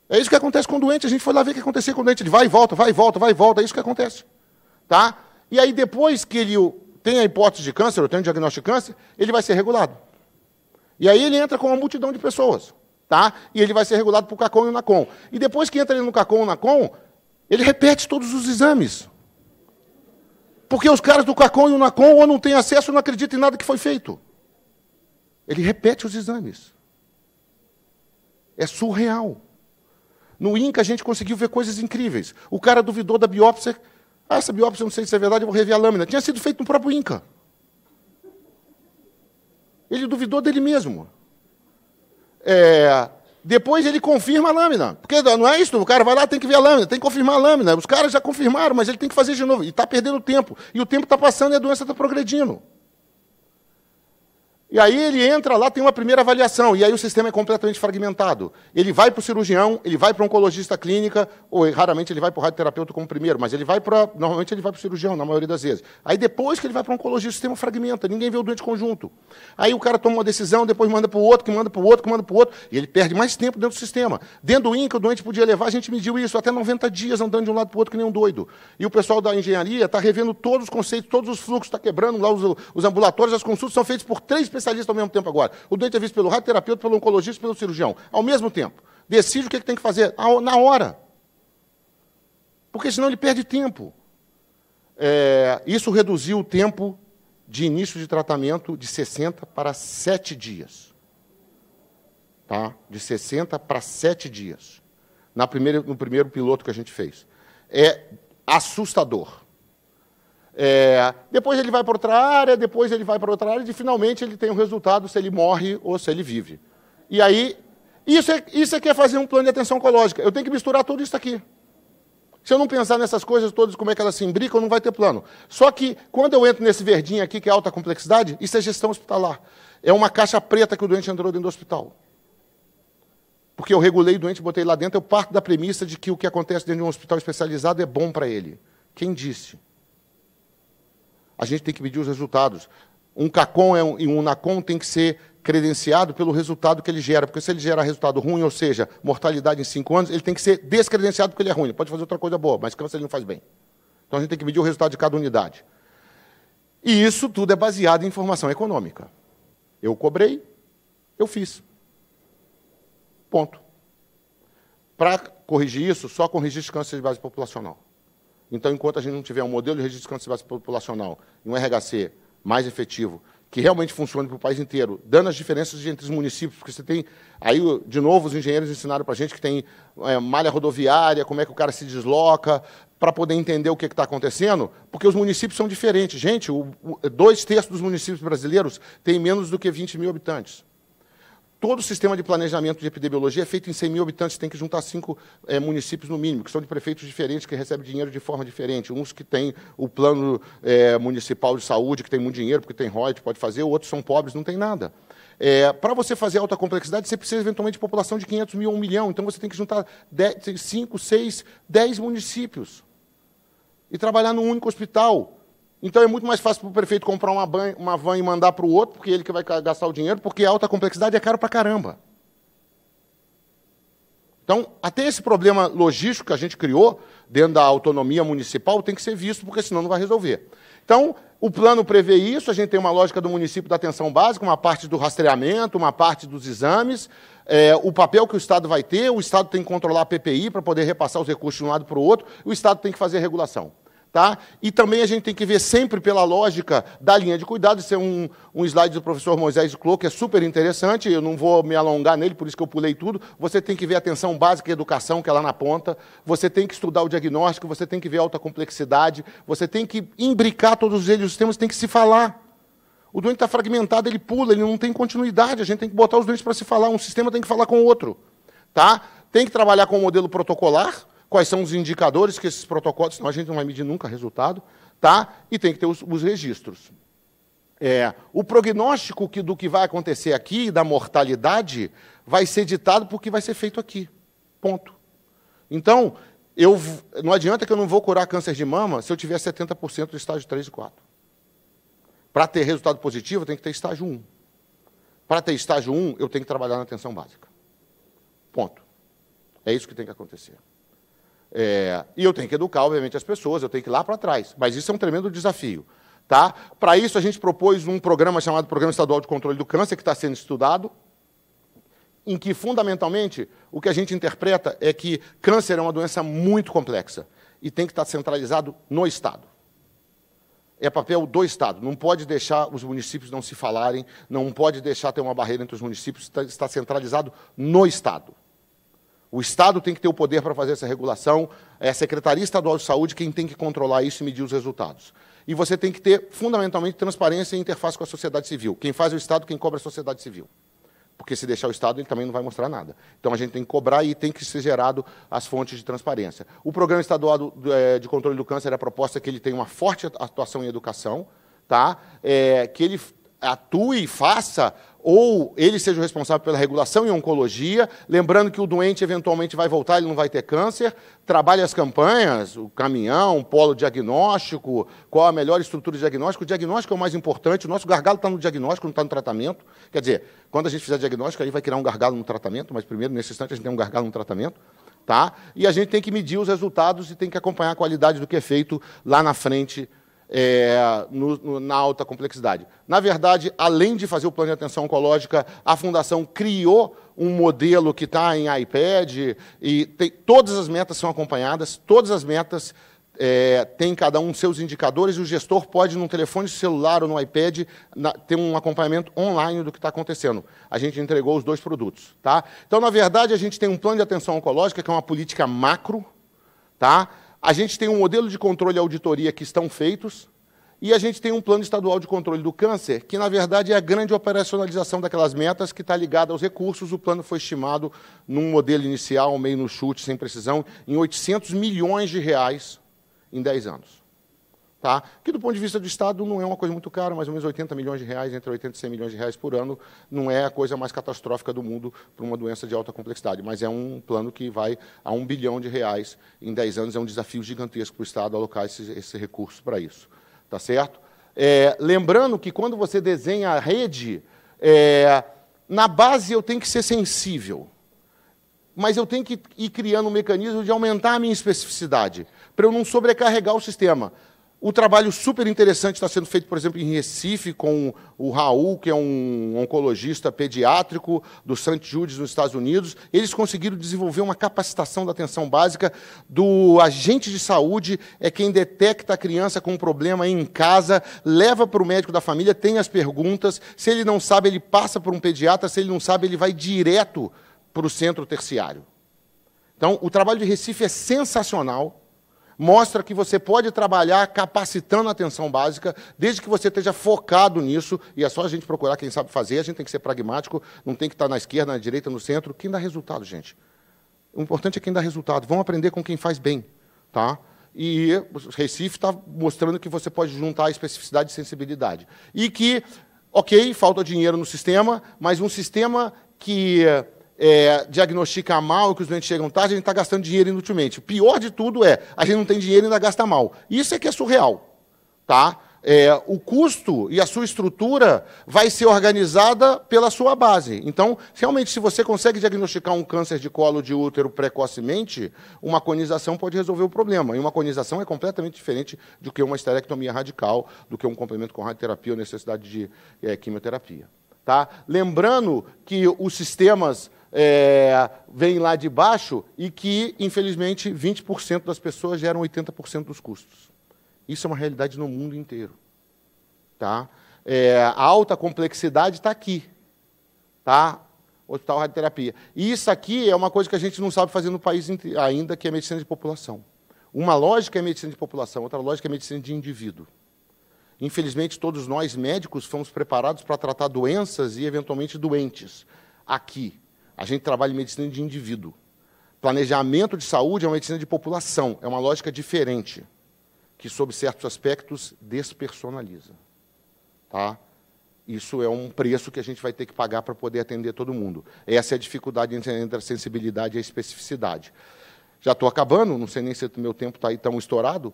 C: É isso que acontece com o doente, a gente foi lá ver o que acontecia com o doente, ele vai e volta, vai e volta, vai e volta, é isso que acontece. Tá? E aí, depois que ele tem a hipótese de câncer, ou tem o diagnóstico de câncer, ele vai ser regulado. E aí ele entra com uma multidão de pessoas, tá? E ele vai ser regulado para o CACOM e o NACOM. E depois que entra ele no CACOM e no NACOM, ele repete todos os exames. Porque os caras do CACOM e o NACOM ou não têm acesso ou não acreditam em nada que foi feito. Ele repete os exames. É surreal. No INCA a gente conseguiu ver coisas incríveis. O cara duvidou da biópsia. Ah, essa biópsia eu não sei se é verdade, eu vou rever a lâmina. Tinha sido feito no próprio INCA. Ele duvidou dele mesmo. Depois ele confirma a lâmina. Porque não é isso, o cara vai lá, tem que ver a lâmina, tem que confirmar a lâmina. Os caras já confirmaram, mas ele tem que fazer de novo. E está perdendo tempo. E o tempo está passando e a doença está progredindo. E aí ele entra lá, tem uma primeira avaliação, e aí o sistema é completamente fragmentado. Ele vai para o cirurgião, ele vai para o oncologista clínica, ou raramente ele vai para o radioterapeuta como primeiro, mas ele vai normalmente ele vai para o cirurgião, na maioria das vezes. Aí depois que ele vai para o oncologista, o sistema fragmenta, ninguém vê o doente conjunto. Aí o cara toma uma decisão, depois manda para o outro, que manda para o outro, que manda para o outro, e ele perde mais tempo dentro do sistema. Dentro do INCA, o doente podia levar, a gente mediu isso, até 90 dias andando de um lado para o outro que nem um doido. E o pessoal da engenharia está revendo todos os conceitos, todos os fluxos, está quebrando lá os ambulatórios, as consultas são feitas por 3 especialistas ao mesmo tempo agora. O doente é visto pelo radioterapeuta, pelo oncologista e pelo cirurgião. Ao mesmo tempo. Decide o que tem que fazer na hora. Porque senão ele perde tempo. Isso reduziu o tempo de início de tratamento de 60 para 7 dias. Tá? De 60 para 7 dias. No primeiro piloto que a gente fez. É assustador. Depois ele vai para outra área, e finalmente ele tem o resultado se ele morre ou se ele vive. E aí, isso é que é fazer um plano de atenção oncológica. Eu tenho que misturar tudo isso aqui. Se eu não pensar nessas coisas todas, como é que elas se imbricam, não vai ter plano. Só que, quando eu entro nesse verdinho aqui, que é alta complexidade, isso é gestão hospitalar. É uma caixa preta que o doente entrou dentro do hospital. Porque eu regulei o doente, botei lá dentro, eu parto da premissa de que o que acontece dentro de um hospital especializado é bom para ele. Quem disse? A gente tem que medir os resultados. Um CACOM e um NACOM tem que ser credenciado pelo resultado que ele gera. Porque se ele gerar resultado ruim, ou seja, mortalidade em 5 anos, ele tem que ser descredenciado porque ele é ruim. Ele pode fazer outra coisa boa, mas câncer ele não faz bem. Então a gente tem que medir o resultado de cada unidade. E isso tudo é baseado em informação econômica. Eu cobrei, eu fiz. Ponto. Para corrigir isso, só com registro de câncer de base populacional. Então, enquanto a gente não tiver um modelo de registro de câncer de base populacional e um RHC mais efetivo, que realmente funcione para o país inteiro, dando as diferenças entre os municípios, porque você tem... Aí, de novo, os engenheiros ensinaram para a gente que tem malha rodoviária, como é que o cara se desloca, para poder entender o que está acontecendo, porque os municípios são diferentes. Gente, 2/3 dos municípios brasileiros têm menos do que 20 mil habitantes. Todo o sistema de planejamento de epidemiologia é feito em 100 mil habitantes, tem que juntar 5 municípios no mínimo, que são de prefeitos diferentes, que recebem dinheiro de forma diferente. Uns que têm o plano municipal de saúde, que tem muito dinheiro, porque tem ROI, pode fazer, outros são pobres, não tem nada. Para você fazer alta complexidade, você precisa, eventualmente, de população de 500 mil a 1 milhão. Então, você tem que juntar 5, 6, 10 municípios e trabalhar num único hospital. Então, é muito mais fácil para o prefeito comprar uma van e mandar para o outro, porque ele que vai gastar o dinheiro, porque a alta complexidade é caro para caramba. Então, até esse problema logístico que a gente criou, dentro da autonomia municipal, tem que ser visto, porque senão não vai resolver. Então, o plano prevê isso, a gente tem uma lógica do município da atenção básica, uma parte do rastreamento, uma parte dos exames, o papel que o Estado vai ter, o Estado tem que controlar a PPI para poder repassar os recursos de um lado para o outro, o Estado tem que fazer a regulação. Tá? E também a gente tem que ver sempre pela lógica da linha de cuidado. Isso é um slide do professor Moisés de Clô, que é super interessante, eu não vou me alongar nele, por isso que eu pulei tudo. Você tem que ver a atenção básica e educação, que é lá na ponta, você tem que estudar o diagnóstico, você tem que ver a alta complexidade, você tem que imbricar todos eles, os sistemas têm que se falar. O doente está fragmentado, ele pula, ele não tem continuidade, a gente tem que botar os doentes para se falar, um sistema tem que falar com o outro. Tá? Tem que trabalhar com o modelo protocolar, quais são os indicadores que esses protocolos, senão a gente não vai medir nunca resultado, tá? E tem que ter os registros. O prognóstico do que vai acontecer aqui, da mortalidade, vai ser ditado por que vai ser feito aqui. Ponto. Então, não adianta que eu não vou curar câncer de mama se eu tiver 70% do estágio 3 e 4. Para ter resultado positivo, eu tenho que ter estágio 1. Para ter estágio 1, eu tenho que trabalhar na atenção básica. Ponto. É isso que tem que acontecer. E eu tenho que educar, obviamente, as pessoas, eu tenho que ir lá para trás. Mas isso é um tremendo desafio. Tá? Para isso, a gente propôs um programa chamado Programa Estadual de Controle do Câncer, que está sendo estudado, em que, fundamentalmente, o que a gente interpreta é que câncer é uma doença muito complexa e tem que estar centralizado no Estado. é papel do Estado. Não pode deixar os municípios não se falarem, não pode deixar ter uma barreira entre os municípios, está centralizado no Estado. O Estado tem que ter o poder para fazer essa regulação, é a Secretaria Estadual de Saúde quem tem que controlar isso e medir os resultados. E você tem que ter, fundamentalmente, transparência e interface com a sociedade civil. Quem faz é o Estado, quem cobra é a sociedade civil. Porque se deixar o Estado, ele também não vai mostrar nada. Então, a gente tem que cobrar e tem que ser gerado as fontes de transparência. O Programa Estadual de Controle do Câncer, a proposta é que ele tenha uma forte atuação em educação, tá? Que ele atue e faça, ou ele seja o responsável pela regulação em oncologia, lembrando que o doente eventualmente vai voltar, ele não vai ter câncer, trabalhe as campanhas, o caminhão, o polo diagnóstico, qual a melhor estrutura de diagnóstico. O diagnóstico é o mais importante, o nosso gargalo está no diagnóstico, não está no tratamento. Quer dizer, quando a gente fizer diagnóstico, aí vai criar um gargalo no tratamento, mas primeiro, nesse instante, a gente tem um gargalo no tratamento. Tá? E a gente tem que medir os resultados e tem que acompanhar a qualidade do que é feito lá na frente, na alta complexidade. Na verdade, além de fazer o plano de atenção oncológica, a Fundação criou um modelo que está em iPad, e todas as metas são acompanhadas, todas as metas têm cada um seus indicadores, e o gestor pode, num telefone celular ou no iPad, ter um acompanhamento online do que está acontecendo. A gente entregou os 2 produtos. Tá? Então, na verdade, a gente tem um plano de atenção oncológica, que é uma política macro, tá? A gente tem um modelo de controle e auditoria que estão feitos, e a gente tem um plano estadual de controle do câncer, que, na verdade, é a grande operacionalização daquelas metas que está ligada aos recursos. O plano foi estimado, num modelo inicial, meio no chute, sem precisão, em 800 milhões de reais em 10 anos. Tá? Que, do ponto de vista do Estado, não é uma coisa muito cara, mais ou menos 80 milhões de reais, entre 80 e 100 milhões de reais por ano, não é a coisa mais catastrófica do mundo para uma doença de alta complexidade, mas é um plano que vai a 1 bilhão de reais em 10 anos, é um desafio gigantesco para o Estado alocar esse recurso para isso. Tá certo? Lembrando que, quando você desenha a rede, na base eu tenho que ser sensível, mas eu tenho que ir criando um mecanismo de aumentar a minha especificidade, para eu não sobrecarregar o sistema. O trabalho super interessante está sendo feito, por exemplo, em Recife, com o Raul, que é um oncologista pediátrico do St. Jude's, nos Estados Unidos. Eles conseguiram desenvolver uma capacitação da atenção básica do agente de saúde, é quem detecta a criança com um problema em casa, leva para o médico da família, tem as perguntas. Se ele não sabe, ele passa por um pediatra. Se ele não sabe, ele vai direto para o centro terciário. Então, o trabalho de Recife é sensacional. Mostra que você pode trabalhar capacitando a atenção básica, desde que você esteja focado nisso, e é só a gente procurar quem sabe fazer, a gente tem que ser pragmático, não tem que estar na esquerda, na direita, no centro. Quem dá resultado, gente? O importante é quem dá resultado. Vamos aprender com quem faz bem. Tá? E o Recife está mostrando que você pode juntar a especificidade e sensibilidade. E que, ok, falta dinheiro no sistema, mas um sistema que diagnostica mal e que os doentes chegam tarde, a gente está gastando dinheiro inutilmente. O pior de tudo é, a gente não tem dinheiro e ainda gasta mal. Isso é que é surreal. Tá? O custo e a sua estrutura vai ser organizada pela sua base. Então, realmente, se você consegue diagnosticar um câncer de colo de útero precocemente, uma conização pode resolver o problema. E uma conização é completamente diferente do que uma esterectomia radical, do que um complemento com radioterapia ou necessidade de quimioterapia. Tá? Lembrando que os sistemas vêm lá de baixo e que, infelizmente, 20% das pessoas geram 80% dos custos. Isso é uma realidade no mundo inteiro. Tá? A alta complexidade está aqui. Tá? Hospital Radioterapia. E isso aqui é uma coisa que a gente não sabe fazer no país ainda, que é medicina de população. Uma lógica é medicina de população, outra lógica é medicina de indivíduo. Infelizmente, todos nós, médicos, fomos preparados para tratar doenças e, eventualmente, doentes. Aqui, a gente trabalha em medicina de indivíduo. Planejamento de saúde é uma medicina de população, é uma lógica diferente, que, sob certos aspectos, despersonaliza. Tá? Isso é um preço que a gente vai ter que pagar para poder atender todo mundo. Essa é a dificuldade entre a sensibilidade e a especificidade. Já estou acabando, não sei nem se o meu tempo está aí tão estourado.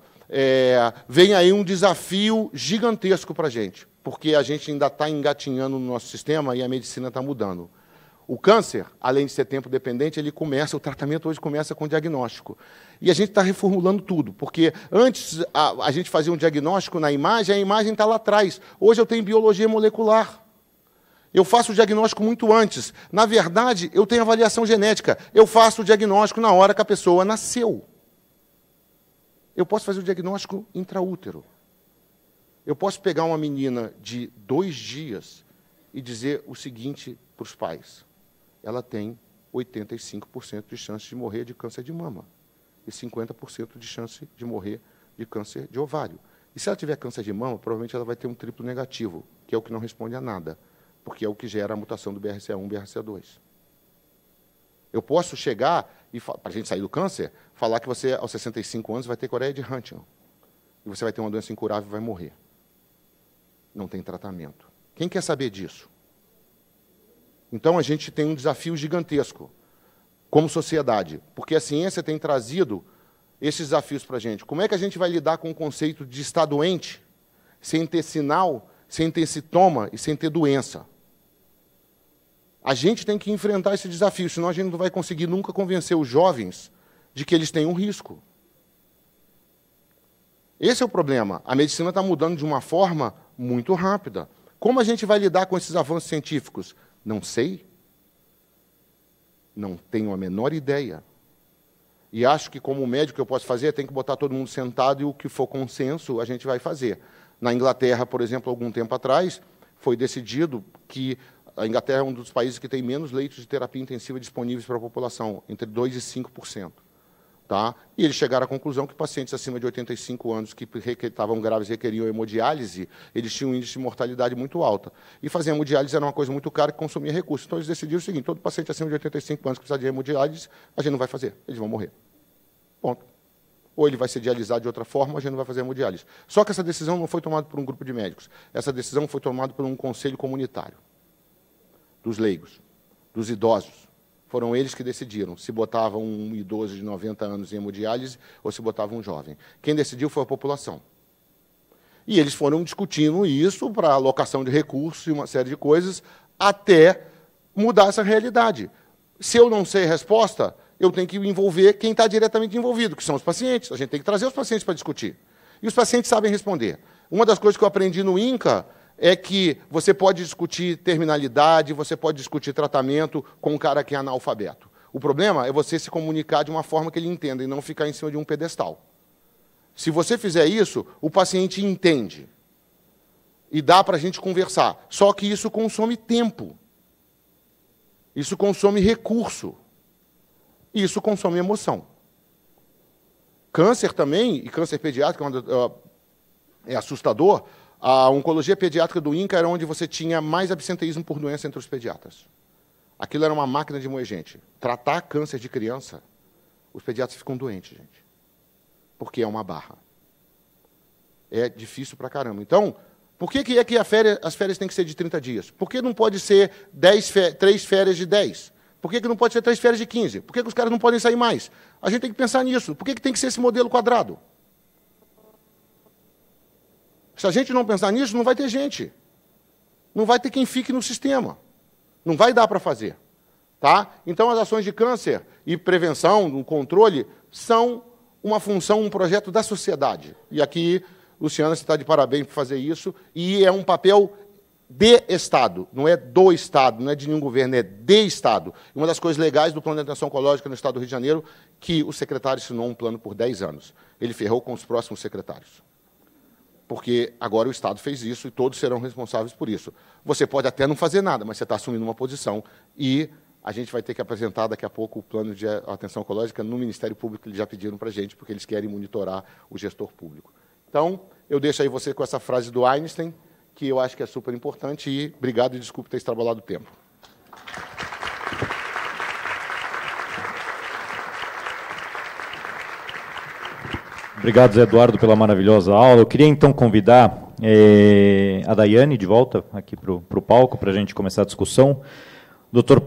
C: Vem aí um desafio gigantesco para a gente, porque a gente ainda está engatinhando no nosso sistema e a medicina está mudando. O câncer, além de ser tempo dependente, o tratamento hoje começa com diagnóstico. E a gente está reformulando tudo, porque antes a gente fazia um diagnóstico na imagem, a imagem está lá atrás. Hoje eu tenho biologia molecular. Eu faço o diagnóstico muito antes. Na verdade, eu tenho avaliação genética. Eu faço o diagnóstico na hora que a pessoa nasceu. Eu posso fazer o diagnóstico intraútero. Eu posso pegar uma menina de 2 dias e dizer o seguinte para os pais: ela tem 85% de chance de morrer de câncer de mama e 50% de chance de morrer de câncer de ovário. E se ela tiver câncer de mama, provavelmente ela vai ter um triplo negativo, que é o que não responde a nada, porque é o que gera a mutação do BRCA1 e BRCA2. Eu posso chegar, e para a gente sair do câncer, falar que você, aos 65 anos, vai ter Coreia de Huntington. E você vai ter uma doença incurável e vai morrer. Não tem tratamento. Quem quer saber disso? Então, a gente tem um desafio gigantesco, como sociedade, porque a ciência tem trazido esses desafios para a gente. Como é que a gente vai lidar com o conceito de estar doente, sem ter sinal, sem ter sintoma e sem ter doença? A gente tem que enfrentar esse desafio, senão a gente não vai conseguir nunca convencer os jovens de que eles têm um risco. Esse é o problema. A medicina está mudando de uma forma muito rápida. Como a gente vai lidar com esses avanços científicos? Não sei. Não tenho a menor ideia. E acho que, como médico, eu posso fazer, tem que botar todo mundo sentado e o que for consenso, a gente vai fazer. Na Inglaterra, por exemplo, algum tempo atrás, foi decidido que a Inglaterra é um dos países que tem menos leitos de terapia intensiva disponíveis para a população, entre 2% e 5%. Tá? E eles chegaram à conclusão que pacientes acima de 85 anos que estavam graves e requeriam hemodiálise, eles tinham um índice de mortalidade muito alto. E fazer hemodiálise era uma coisa muito cara que consumia recursos. Então, eles decidiram o seguinte: todo paciente acima de 85 anos que precisar de hemodiálise, a gente não vai fazer, eles vão morrer. Ponto. Ou ele vai ser dialisado de outra forma, a gente não vai fazer hemodiálise. Só que essa decisão não foi tomada por um grupo de médicos. Essa decisão foi tomada por um conselho comunitário, dos leigos, dos idosos. Foram eles que decidiram se botavam um idoso de 90 anos em hemodiálise ou se botavam um jovem. Quem decidiu foi a população. E eles foram discutindo isso para alocação de recursos e uma série de coisas, até mudar essa realidade. Se eu não sei a resposta, eu tenho que envolver quem está diretamente envolvido, que são os pacientes. A gente tem que trazer os pacientes para discutir. E os pacientes sabem responder. Uma das coisas que eu aprendi no INCA é que você pode discutir terminalidade, você pode discutir tratamento com um cara que é analfabeto. O problema é você se comunicar de uma forma que ele entenda e não ficar em cima de um pedestal. Se você fizer isso, o paciente entende. E dá para a gente conversar. Só que isso consome tempo. Isso consome recurso. E isso consome emoção. Câncer também, e câncer pediátrico é assustador. A oncologia pediátrica do INCA era onde você tinha mais absenteísmo por doença entre os pediatras. Aquilo era uma máquina de moer gente. Tratar câncer de criança, os pediatras ficam doentes, gente. Porque é uma barra. É difícil pra caramba. Então, por que é que as férias têm que ser de 30 dias? Por que não pode ser 3 férias de 10? Por que não pode ser 3 férias de 15? Por que os caras não podem sair mais? A gente tem que pensar nisso. Por que tem que ser esse modelo quadrado? Se a gente não pensar nisso, não vai ter gente. Não vai ter quem fique no sistema. Não vai dar para fazer. Tá? Então, as ações de câncer e prevenção, o controle, são uma função, um projeto da sociedade. E aqui, Luciana, você está de parabéns por fazer isso. E é um papel de Estado, não é do Estado, não é de nenhum governo, é de Estado. Uma das coisas legais do Plano de Atenção Oncológica no Estado do Rio de Janeiro, que o secretário assinou um plano por 10 anos. Ele ferrou com os próximos secretários. Porque agora o Estado fez isso e todos serão responsáveis por isso. Você pode até não fazer nada, mas você está assumindo uma posição e a gente vai ter que apresentar daqui a pouco o plano de atenção oncológica no Ministério Público, que eles já pediram para a gente, porque eles querem monitorar o gestor público. Então, eu deixo aí você com essa frase do Einstein, que eu acho que é super importante, e obrigado e desculpe ter extrapolado o tempo.
A: Obrigado, Zé Eduardo, pela maravilhosa aula. Eu queria, então, convidar a Daiane de volta aqui para o palco, para a gente começar a discussão. Dr.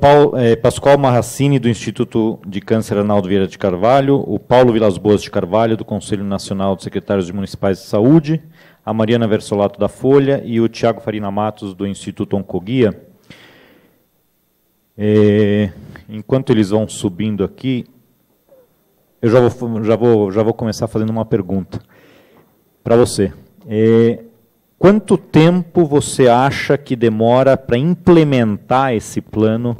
A: Pascoal Marracini, do Instituto de Câncer Arnaldo Vieira de Carvalho, o Paulo Vilas Boas de Carvalho, do Conselho Nacional de Secretários Municipais de Saúde, a Mariana Versolato, da Folha, e o Tiago Farina Matos, do Instituto Oncoguia. Enquanto eles vão subindo aqui, eu já vou começar fazendo uma pergunta para você. Quanto tempo você acha que demora para implementar esse plano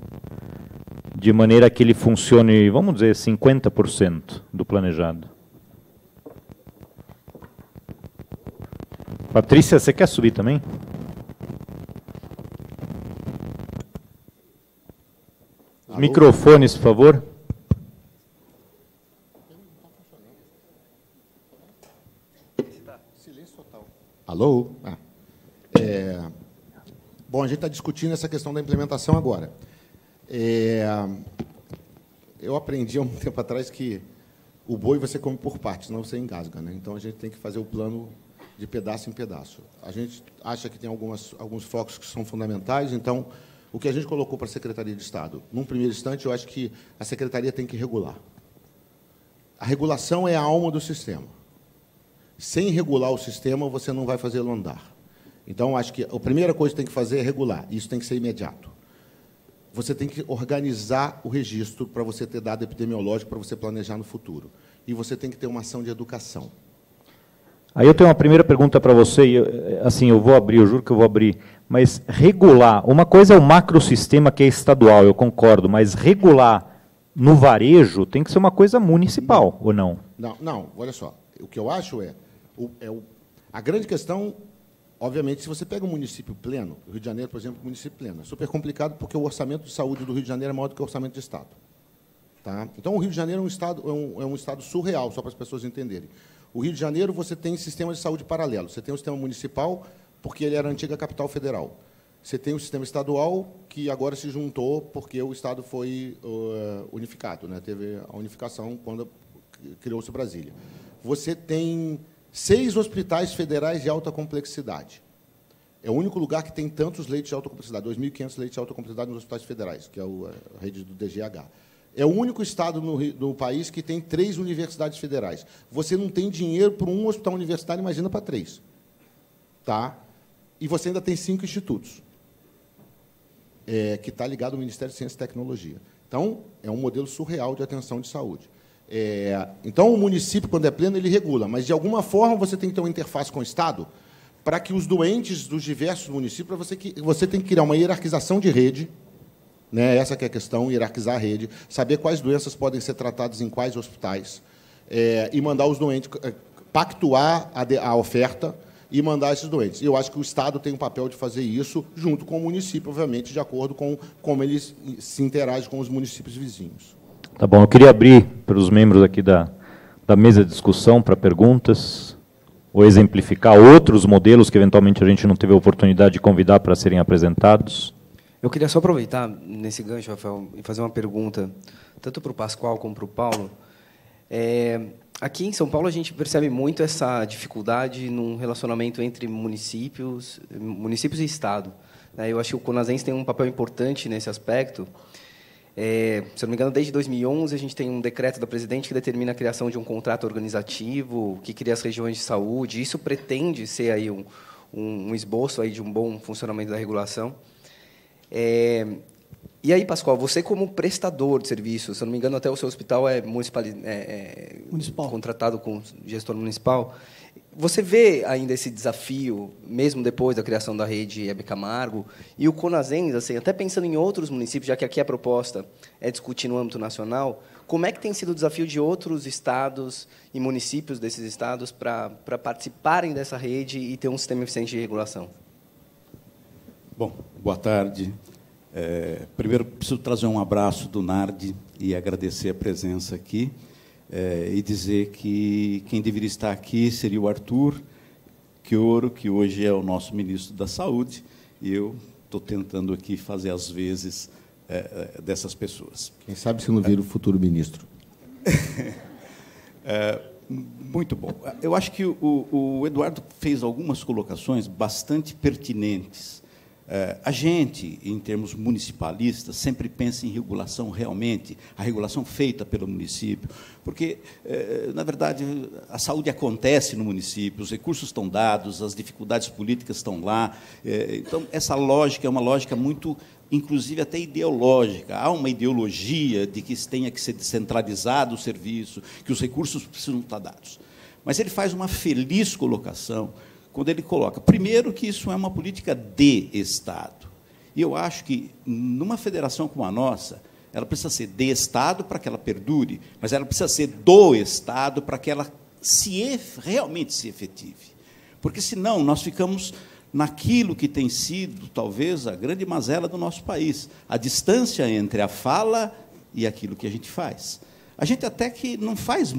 A: de maneira que ele funcione, vamos dizer, 50% do planejado? Patrícia, você quer subir também? Os microfones, por favor.
C: Silêncio total. Alô? Bom, a gente está discutindo essa questão da implementação agora. Eu aprendi há um tempo atrás que o boi você come por partes, senão você engasga, né? Então, a gente tem que fazer o plano de pedaço em pedaço. A gente acha que tem alguns focos que são fundamentais, então, o que a gente colocou para a Secretaria de Estado? Num primeiro instante, eu acho que a Secretaria tem que regular. A regulação é a alma do sistema. Sem regular o sistema, você não vai fazê-lo andar. Então, acho que a primeira coisa que tem que fazer é regular. Isso tem que ser imediato. Você tem que organizar o registro para você ter dado epidemiológico, para você planejar no futuro. E você tem que ter uma ação de educação.
A: Aí eu tenho uma primeira pergunta para você, assim, eu vou abrir, eu juro que eu vou abrir, mas regular, uma coisa é o macrosistema que é estadual, eu concordo, mas regular no varejo tem que ser uma coisa municipal, ou não?
C: Não, olha só, o que eu acho a grande questão, obviamente, se você pega um município pleno, o Rio de Janeiro, por exemplo, município pleno, é super complicado porque o orçamento de saúde do Rio de Janeiro é maior do que o orçamento de Estado. Tá? Então, o Rio de Janeiro é um estado surreal, só para as pessoas entenderem. O Rio de Janeiro, você tem sistema de saúde paralelo. Você tem o sistema municipal, porque ele era a antiga capital federal. Você tem o sistema estadual, que agora se juntou porque o Estado foi unificado, né? Teve a unificação quando criou-se Brasília. Você tem 6 hospitais federais de alta complexidade. É o único lugar que tem tantos leitos de alta complexidade, 2.500 leitos de alta complexidade nos hospitais federais, que é a rede do DGH. É o único estado no país que tem 3 universidades federais. Você não tem dinheiro para um hospital universitário, imagina para 3. Tá? E você ainda tem 5 institutos, que está ligado ao Ministério de Ciência e Tecnologia. Então, é um modelo surreal de atenção de saúde. Então, o município, quando é pleno, ele regula, mas, de alguma forma, você tem que ter uma interface com o Estado para que os doentes dos diversos municípios, você tem que criar uma hierarquização de rede, né? Essa que é a questão, hierarquizar a rede, saber quais doenças podem ser tratadas em quais hospitais, e mandar os doentes, pactuar a oferta e mandar esses doentes. Eu acho que o Estado tem um papel de fazer isso, junto com o município, obviamente, de acordo com como eles se interagem com os municípios vizinhos.
A: Tá bom, eu queria abrir para os membros aqui da mesa de discussão para perguntas, ou exemplificar outros modelos que, eventualmente, a gente não teve a oportunidade de convidar para serem apresentados.
D: Eu queria só aproveitar nesse gancho, Rafael, e fazer uma pergunta, tanto para o Pascoal como para o Paulo. Aqui em São Paulo, a gente percebe muito essa dificuldade num relacionamento entre municípios e Estado. Eu acho que o Conasense tem um papel importante nesse aspecto. Se não me engano, desde 2011, a gente tem um decreto da presidente que determina a criação de um contrato organizativo, que cria as regiões de saúde. Isso pretende ser aí um esboço aí de um bom funcionamento da regulação. E aí, Pascoal, você como prestador de serviço, se eu não me engano, até o seu hospital é municipal, contratado com gestor municipal, você vê ainda esse desafio, mesmo depois da criação da rede Hebe Camargo, e o Conasense, assim, até pensando em outros municípios, já que aqui a proposta é discutir no âmbito nacional, como é que tem sido o desafio de outros estados e municípios desses estados para participarem dessa rede e ter um sistema eficiente de regulação?
E: Bom, boa tarde. Primeiro, preciso trazer um abraço do NARD e agradecer a presença aqui, e dizer que quem deveria estar aqui seria o Arthur Chioro, que hoje é o nosso ministro da Saúde, e eu estou tentando aqui fazer as vezes dessas pessoas.
C: Quem sabe se não vira o futuro ministro.
E: Muito bom. Eu acho que o Eduardo fez algumas colocações bastante pertinentes. A gente, em termos municipalistas, sempre pensa em regulação realmente, a regulação feita pelo município, porque, na verdade, a saúde acontece no município, os recursos estão dados, as dificuldades políticas estão lá. Então, essa lógica é uma lógica muito, inclusive, até ideológica. Há uma ideologia de que tenha que ser descentralizado o serviço, que os recursos precisam estar dados. Mas ele faz uma feliz colocação quando ele coloca, primeiro, que isso é uma política de Estado. E eu acho que, numa federação como a nossa, ela precisa ser de Estado para que ela perdure, mas ela precisa ser do Estado para que ela realmente se efetive. Porque, senão, nós ficamos naquilo que tem sido, talvez, a grande mazela do nosso país, a distância entre a fala e aquilo que a gente faz. A gente até que não faz,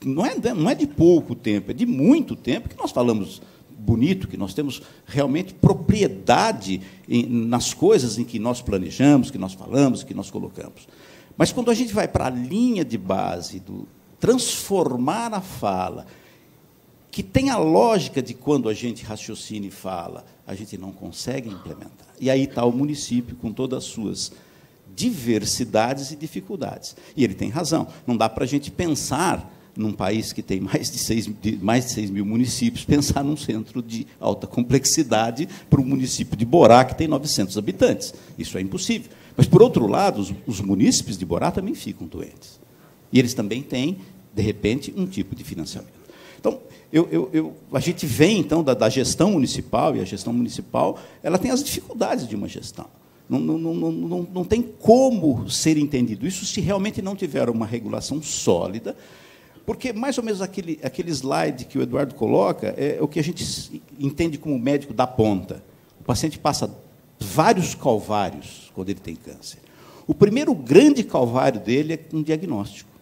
E: não é de pouco tempo, é de muito tempo que nós falamos bonito, que nós temos realmente propriedade nas coisas em que nós planejamos, que nós falamos, que nós colocamos. Mas, quando a gente vai para a linha de base do transformar a fala, que tem a lógica de quando a gente raciocina e fala, a gente não consegue implementar. E aí está o município com todas as suas diversidades e dificuldades. E ele tem razão. Não dá para a gente pensar, num país que tem mais de 6 mil municípios, pensar num centro de alta complexidade para um município de Borá, que tem 900 habitantes. Isso é impossível. Mas, por outro lado, os munícipes de Borá também ficam doentes. E eles também têm, de repente, um tipo de financiamento. Então, a gente vem, então, da gestão municipal, e a gestão municipal ela tem as dificuldades de uma gestão. Não tem como ser entendido isso se realmente não tiver uma regulação sólida, porque, mais ou menos, aquele slide que o Eduardo coloca é o que a gente entende como médico da ponta. O paciente passa vários calvários quando ele tem câncer. O primeiro grande calvário dele é um diagnóstico.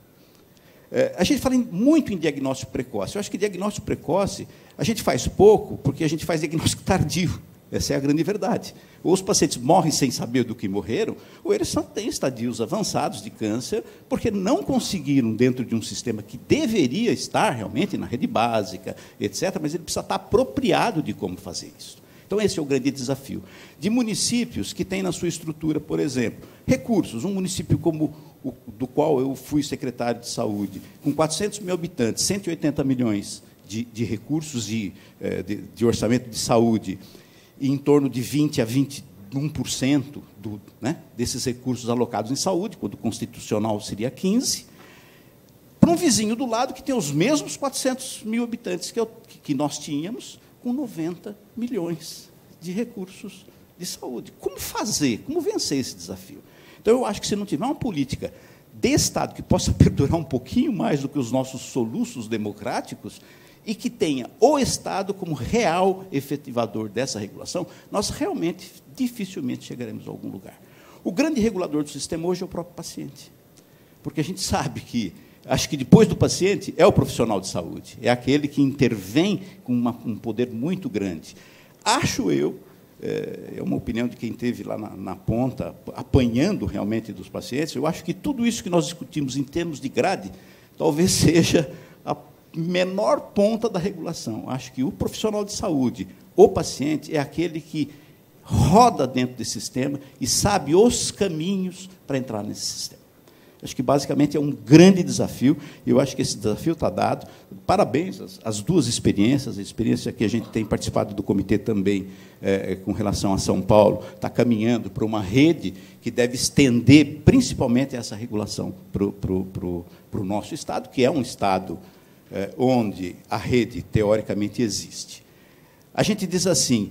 E: A gente fala muito em diagnóstico precoce. Eu acho que diagnóstico precoce a gente faz pouco, porque a gente faz diagnóstico tardio. Essa é a grande verdade. Ou os pacientes morrem sem saber do que morreram, ou eles só têm estadios avançados de câncer, porque não conseguiram, dentro de um sistema que deveria estar realmente na rede básica, etc., mas ele precisa estar apropriado de como fazer isso. Então, esse é o grande desafio. De municípios que têm na sua estrutura, por exemplo, recursos. Um município como do qual eu fui secretário de saúde, com 400 mil habitantes, 180 milhões de recursos de orçamento de saúde, e em torno de 20% a 21% desses recursos alocados em saúde, quando o constitucional seria 15%, para um vizinho do lado que tem os mesmos 400 mil habitantes que nós tínhamos, com 90 milhões de recursos de saúde. Como fazer? Como vencer esse desafio? Então, eu acho que, se não tiver uma política de Estado que possa perdurar um pouquinho mais do que os nossos soluços democráticos, e que tenha o Estado como real efetivador dessa regulação, nós realmente, dificilmente chegaremos a algum lugar. O grande regulador do sistema hoje é o próprio paciente. Porque a gente sabe que, acho que depois do paciente, é o profissional de saúde, é aquele que intervém com um poder muito grande. Acho eu, é uma opinião de quem esteve lá na ponta, apanhando realmente dos pacientes, eu acho que tudo isso que nós discutimos em termos de grade, talvez seja a menor ponta da regulação. Acho que o profissional de saúde, o paciente, é aquele que roda dentro desse sistema e sabe os caminhos para entrar nesse sistema. Acho que, basicamente, é um grande desafio, e eu acho que esse desafio está dado. Parabéns às duas experiências, a experiência que a gente tem participado do comitê também, com relação a São Paulo, está caminhando para uma rede que deve estender, principalmente, essa regulação para o nosso Estado, que é um Estado onde a rede, teoricamente, existe. A gente diz assim,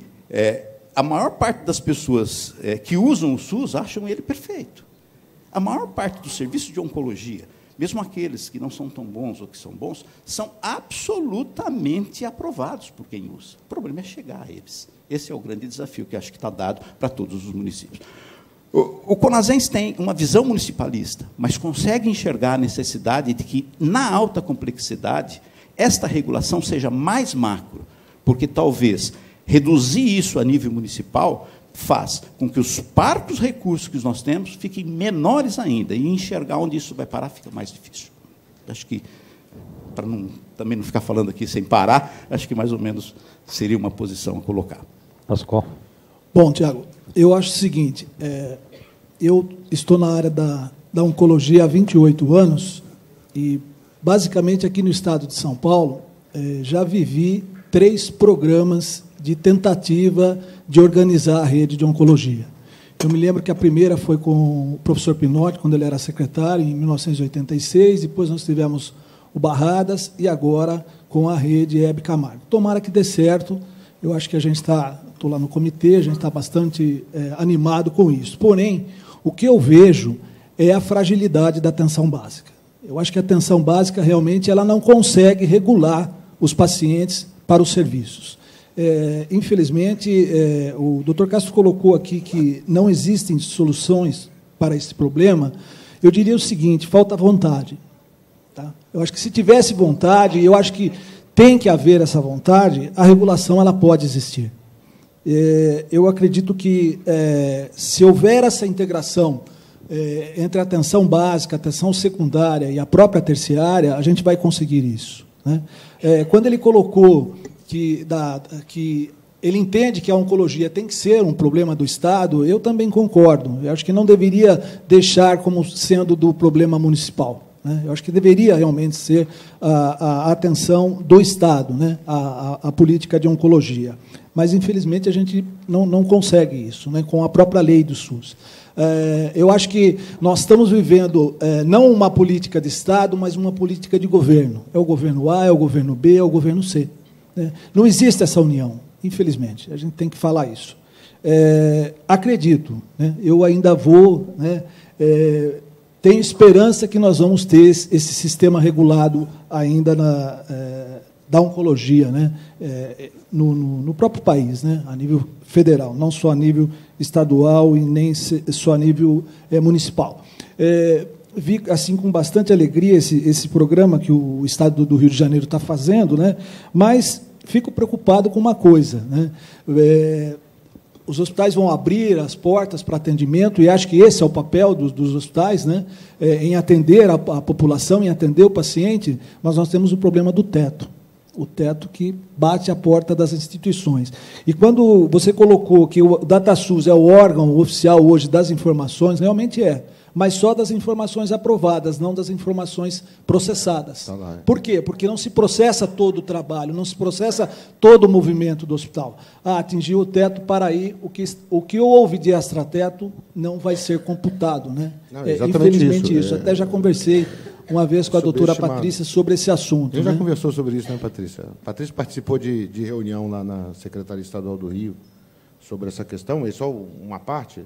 E: a maior parte das pessoas que usam o SUS acham ele perfeito. A maior parte dos serviços de oncologia, mesmo aqueles que não são tão bons ou que são bons, são absolutamente aprovados por quem usa. O problema é chegar a eles. Esse é o grande desafio que acho que está dado para todos os municípios. O Conasens tem uma visão municipalista, mas consegue enxergar a necessidade de que, na alta complexidade, esta regulação seja mais macro, porque talvez reduzir isso a nível municipal faz com que os parcos recursos que nós temos fiquem menores ainda, e enxergar onde isso vai parar fica mais difícil. Acho que, para também não ficar falando aqui sem parar, acho que mais ou menos seria uma posição a colocar.
A: Pascoal.
F: Bom, Tiago, eu acho o seguinte, eu estou na área da oncologia há 28 anos e, basicamente, aqui no estado de São Paulo, já vivi 3 programas de tentativa de organizar a rede de oncologia. Eu me lembro que a primeira foi com o professor Pinotti, quando ele era secretário, em 1986, depois nós tivemos o Barradas, e agora com a rede Hebe Camargo. Tomara que dê certo, eu acho que a gente estou lá no comitê, a gente está bastante animado com isso. Porém, o que eu vejo é a fragilidade da atenção básica. Eu acho que a atenção básica, realmente, ela não consegue regular os pacientes para os serviços. Infelizmente, o Dr. Castro colocou aqui que não existem soluções para esse problema. Eu diria o seguinte: falta vontade. Tá? Eu acho que, se tivesse vontade, eu acho que tem que haver essa vontade, a regulação ela pode existir. Eu acredito que, se houver essa integração entre a atenção básica, a atenção secundária e a própria terciária, a gente vai conseguir isso, né? Quando ele colocou que ele entende que a oncologia tem que ser um problema do Estado, eu também concordo. Eu acho que não deveria deixar como sendo do problema municipal, né? Eu acho que deveria realmente ser a atenção do Estado, né? A política de oncologia. Mas, infelizmente, a gente não consegue isso, né? Com a própria lei do SUS. Eu acho que nós estamos vivendo não uma política de Estado, mas uma política de governo. É o governo A, é o governo B, é o governo C, né? Não existe essa união, infelizmente. A gente tem que falar isso. Acredito, né? Eu ainda vou, né? Tenho esperança que nós vamos ter esse sistema regulado ainda da oncologia, né? No próprio país, né? A nível federal, não só a nível estadual e nem só a nível municipal. Vi assim com bastante alegria esse programa que o Estado do Rio de Janeiro está fazendo, né? Mas fico preocupado com uma coisa, né? Os hospitais vão abrir as portas para atendimento, e acho que esse é o papel dos hospitais, né? Em atender a população, em atender o paciente, mas nós temos o problema do teto. O teto que bate a porta das instituições. E quando você colocou que o DataSUS é o órgão oficial hoje das informações, realmente é, mas só das informações aprovadas, não das informações processadas.
C: Tá lá, é.
F: Por quê? Porque não se processa todo o trabalho, não se processa todo o movimento do hospital. Atingiu o teto, para aí, o que houve de extrateto não vai ser computado, né?
C: Não, exatamente
F: infelizmente
C: isso.
F: Até já conversei uma vez com a doutora Patrícia sobre esse assunto.
C: A gente já
F: né?
C: conversou sobre isso, né, Patrícia? A Patrícia participou de reunião lá na Secretaria Estadual do Rio sobre essa questão, e só uma parte,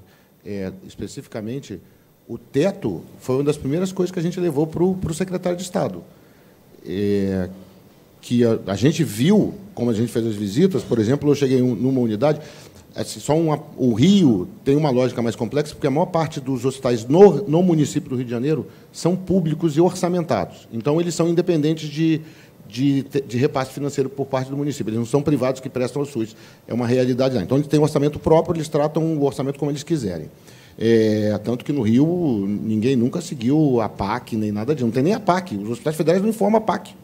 C: especificamente, o teto foi uma das primeiras coisas que a gente levou para o secretário de Estado. Que a gente viu, como a gente fez as visitas, por exemplo, eu cheguei numa unidade, o Rio tem uma lógica mais complexa, porque a maior parte dos hospitais no município do Rio de Janeiro são públicos e orçamentados. Então, eles são independentes de repasse financeiro por parte do município. Eles não são privados que prestam ao SUS. É uma realidade lá. Então, eles têm um orçamento próprio, eles tratam o orçamento como eles quiserem. Tanto que no Rio ninguém nunca seguiu a PAC, nem nada disso. Não tem nem a PAC. Os hospitais federais não informam a PAC.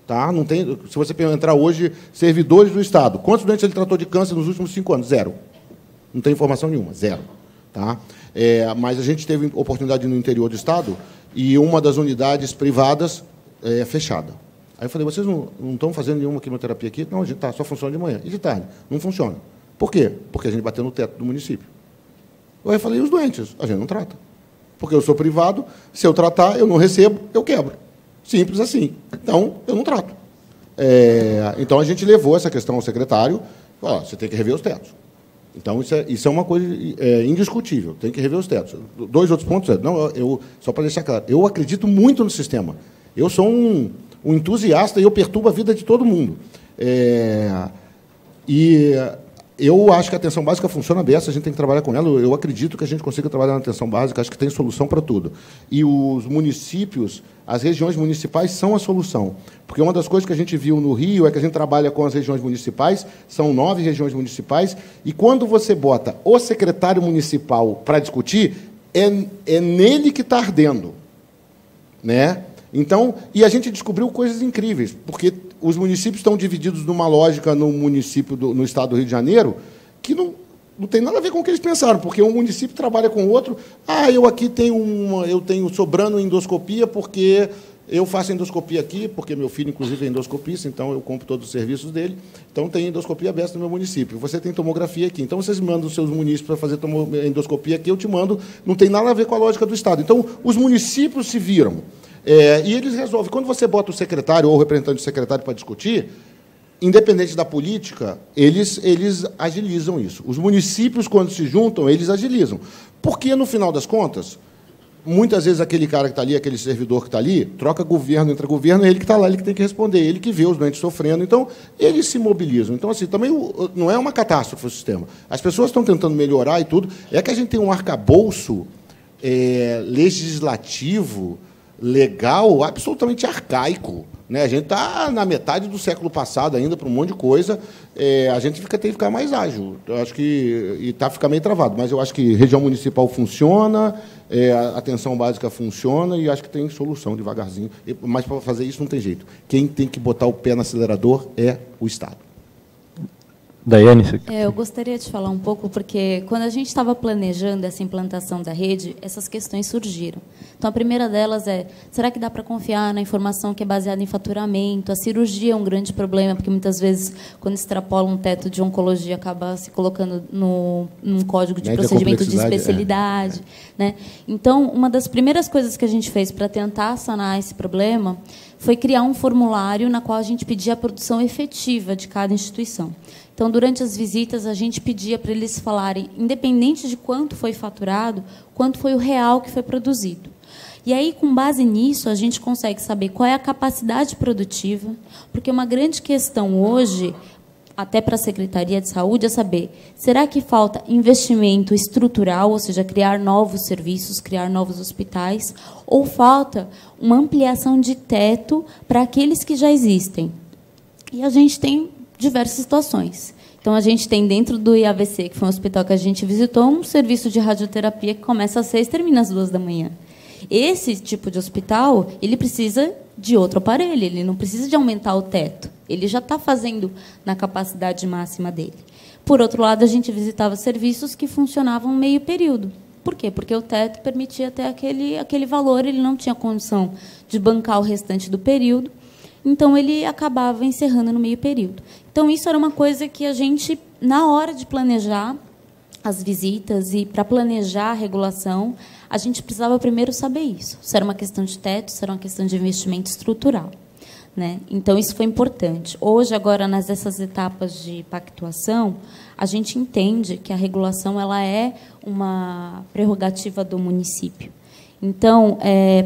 C: Tá? Não tem, se você entrar hoje, servidores do Estado, quantos doentes ele tratou de câncer nos últimos 5 anos? 0. Não tem informação nenhuma, 0. Tá? Mas a gente teve oportunidade no interior do Estado e uma das unidades privadas é fechada. Aí eu falei, vocês não estão fazendo nenhuma quimioterapia aqui? Não, a gente só funciona de manhã. E de tarde? Não funciona. Por quê? Porque a gente bateu no teto do município. Aí eu falei, e os doentes? A gente não trata. Porque eu sou privado, se eu tratar, eu não recebo, eu quebro. Simples assim. Então, eu não trato. Então, a gente levou essa questão ao secretário, você tem que rever os tetos. Então, isso é uma coisa indiscutível, tem que rever os tetos. 2 outros pontos. Só para deixar claro, eu acredito muito no sistema. Eu sou um entusiasta e eu perturbo a vida de todo mundo. Eu acho que a atenção básica funciona bem, a gente tem que trabalhar com ela. Eu acredito que a gente consiga trabalhar na atenção básica, acho que tem solução para tudo. E os municípios, as regiões municipais são a solução. Porque uma das coisas que a gente viu no Rio é que a gente trabalha com as regiões municipais, são 9 regiões municipais, e quando você bota o secretário municipal para discutir, é nele que está ardendo. Né? Então, e a gente descobriu coisas incríveis, porque os municípios estão divididos numa lógica no Estado do Rio de Janeiro que não tem nada a ver com o que eles pensaram, porque um município trabalha com o outro. Eu aqui tenho sobrando endoscopia porque eu faço endoscopia aqui, porque meu filho, inclusive, é endoscopista, então eu compro todos os serviços dele. Então, tem endoscopia aberta no meu município. Você tem tomografia aqui. Então, vocês mandam os seus municípios para fazer endoscopia aqui, eu te mando. Não tem nada a ver com a lógica do Estado. Então, os municípios se viram. E eles resolvem. Quando você bota o secretário ou o representante do secretário para discutir, independente da política, eles agilizam isso. Os municípios, quando se juntam, eles agilizam. Porque, no final das contas, muitas vezes aquele cara que está ali, aquele servidor que está ali, troca governo, entra governo, é ele que está lá, ele que tem que responder, ele que vê os doentes sofrendo. Então, eles se mobilizam. Então, assim, também não é uma catástrofe o sistema. As pessoas estão tentando melhorar e tudo. É que a gente tem um arcabouço legislativo, legal, absolutamente arcaico. Né? A gente está na metade do século passado ainda para um monte de coisa. A gente tem que ficar mais ágil. Eu acho que está ficando meio travado, mas eu acho que região municipal funciona, a atenção básica funciona e acho que tem solução devagarzinho. Mas para fazer isso não tem jeito. Quem tem que botar o pé no acelerador é o Estado.
A: Daiane,
B: eu gostaria de falar um pouco, porque quando a gente estava planejando essa implantação da rede, essas questões surgiram. Então, a primeira delas é, será que dá para confiar na informação que é baseada em faturamento? A cirurgia é um grande problema, porque muitas vezes, quando extrapola um teto de oncologia, acaba se colocando num código de procedimento de especialidade. Né? Então, uma das primeiras coisas que a gente fez para tentar sanar esse problema foi criar um formulário na qual a gente pedia a produção efetiva de cada instituição. Então, durante as visitas, a gente pedia para eles falarem, independente de quanto foi faturado, quanto foi o real que foi produzido. E aí, com base nisso, a gente consegue saber qual é a capacidade produtiva, porque uma grande questão hoje, até para a Secretaria de Saúde, é saber, será que falta investimento estrutural, ou seja, criar novos serviços, criar novos hospitais, ou falta uma ampliação de teto para aqueles que já existem? E a gente tem diversas situações. Então, a gente tem dentro do IAVC, que foi um hospital que a gente visitou, um serviço de radioterapia que começa às 6 e termina às 2 da manhã. Esse tipo de hospital, ele precisa de outro aparelho, ele não precisa de aumentar o teto. Ele já está fazendo na capacidade máxima dele. Por outro lado, a gente visitava serviços que funcionavam meio período. Por quê? Porque o teto permitia até aquele valor, ele não tinha condição de bancar o restante do período, então ele acabava encerrando no meio período. Então, isso era uma coisa que a gente, na hora de planejar as visitas e para planejar a regulação, a gente precisava primeiro saber isso. Se era uma questão de teto, se era uma questão de investimento estrutural. Né? Então, isso foi importante. Hoje, agora, nessas etapas de pactuação, a gente entende que a regulação ela é uma prerrogativa do município. Então,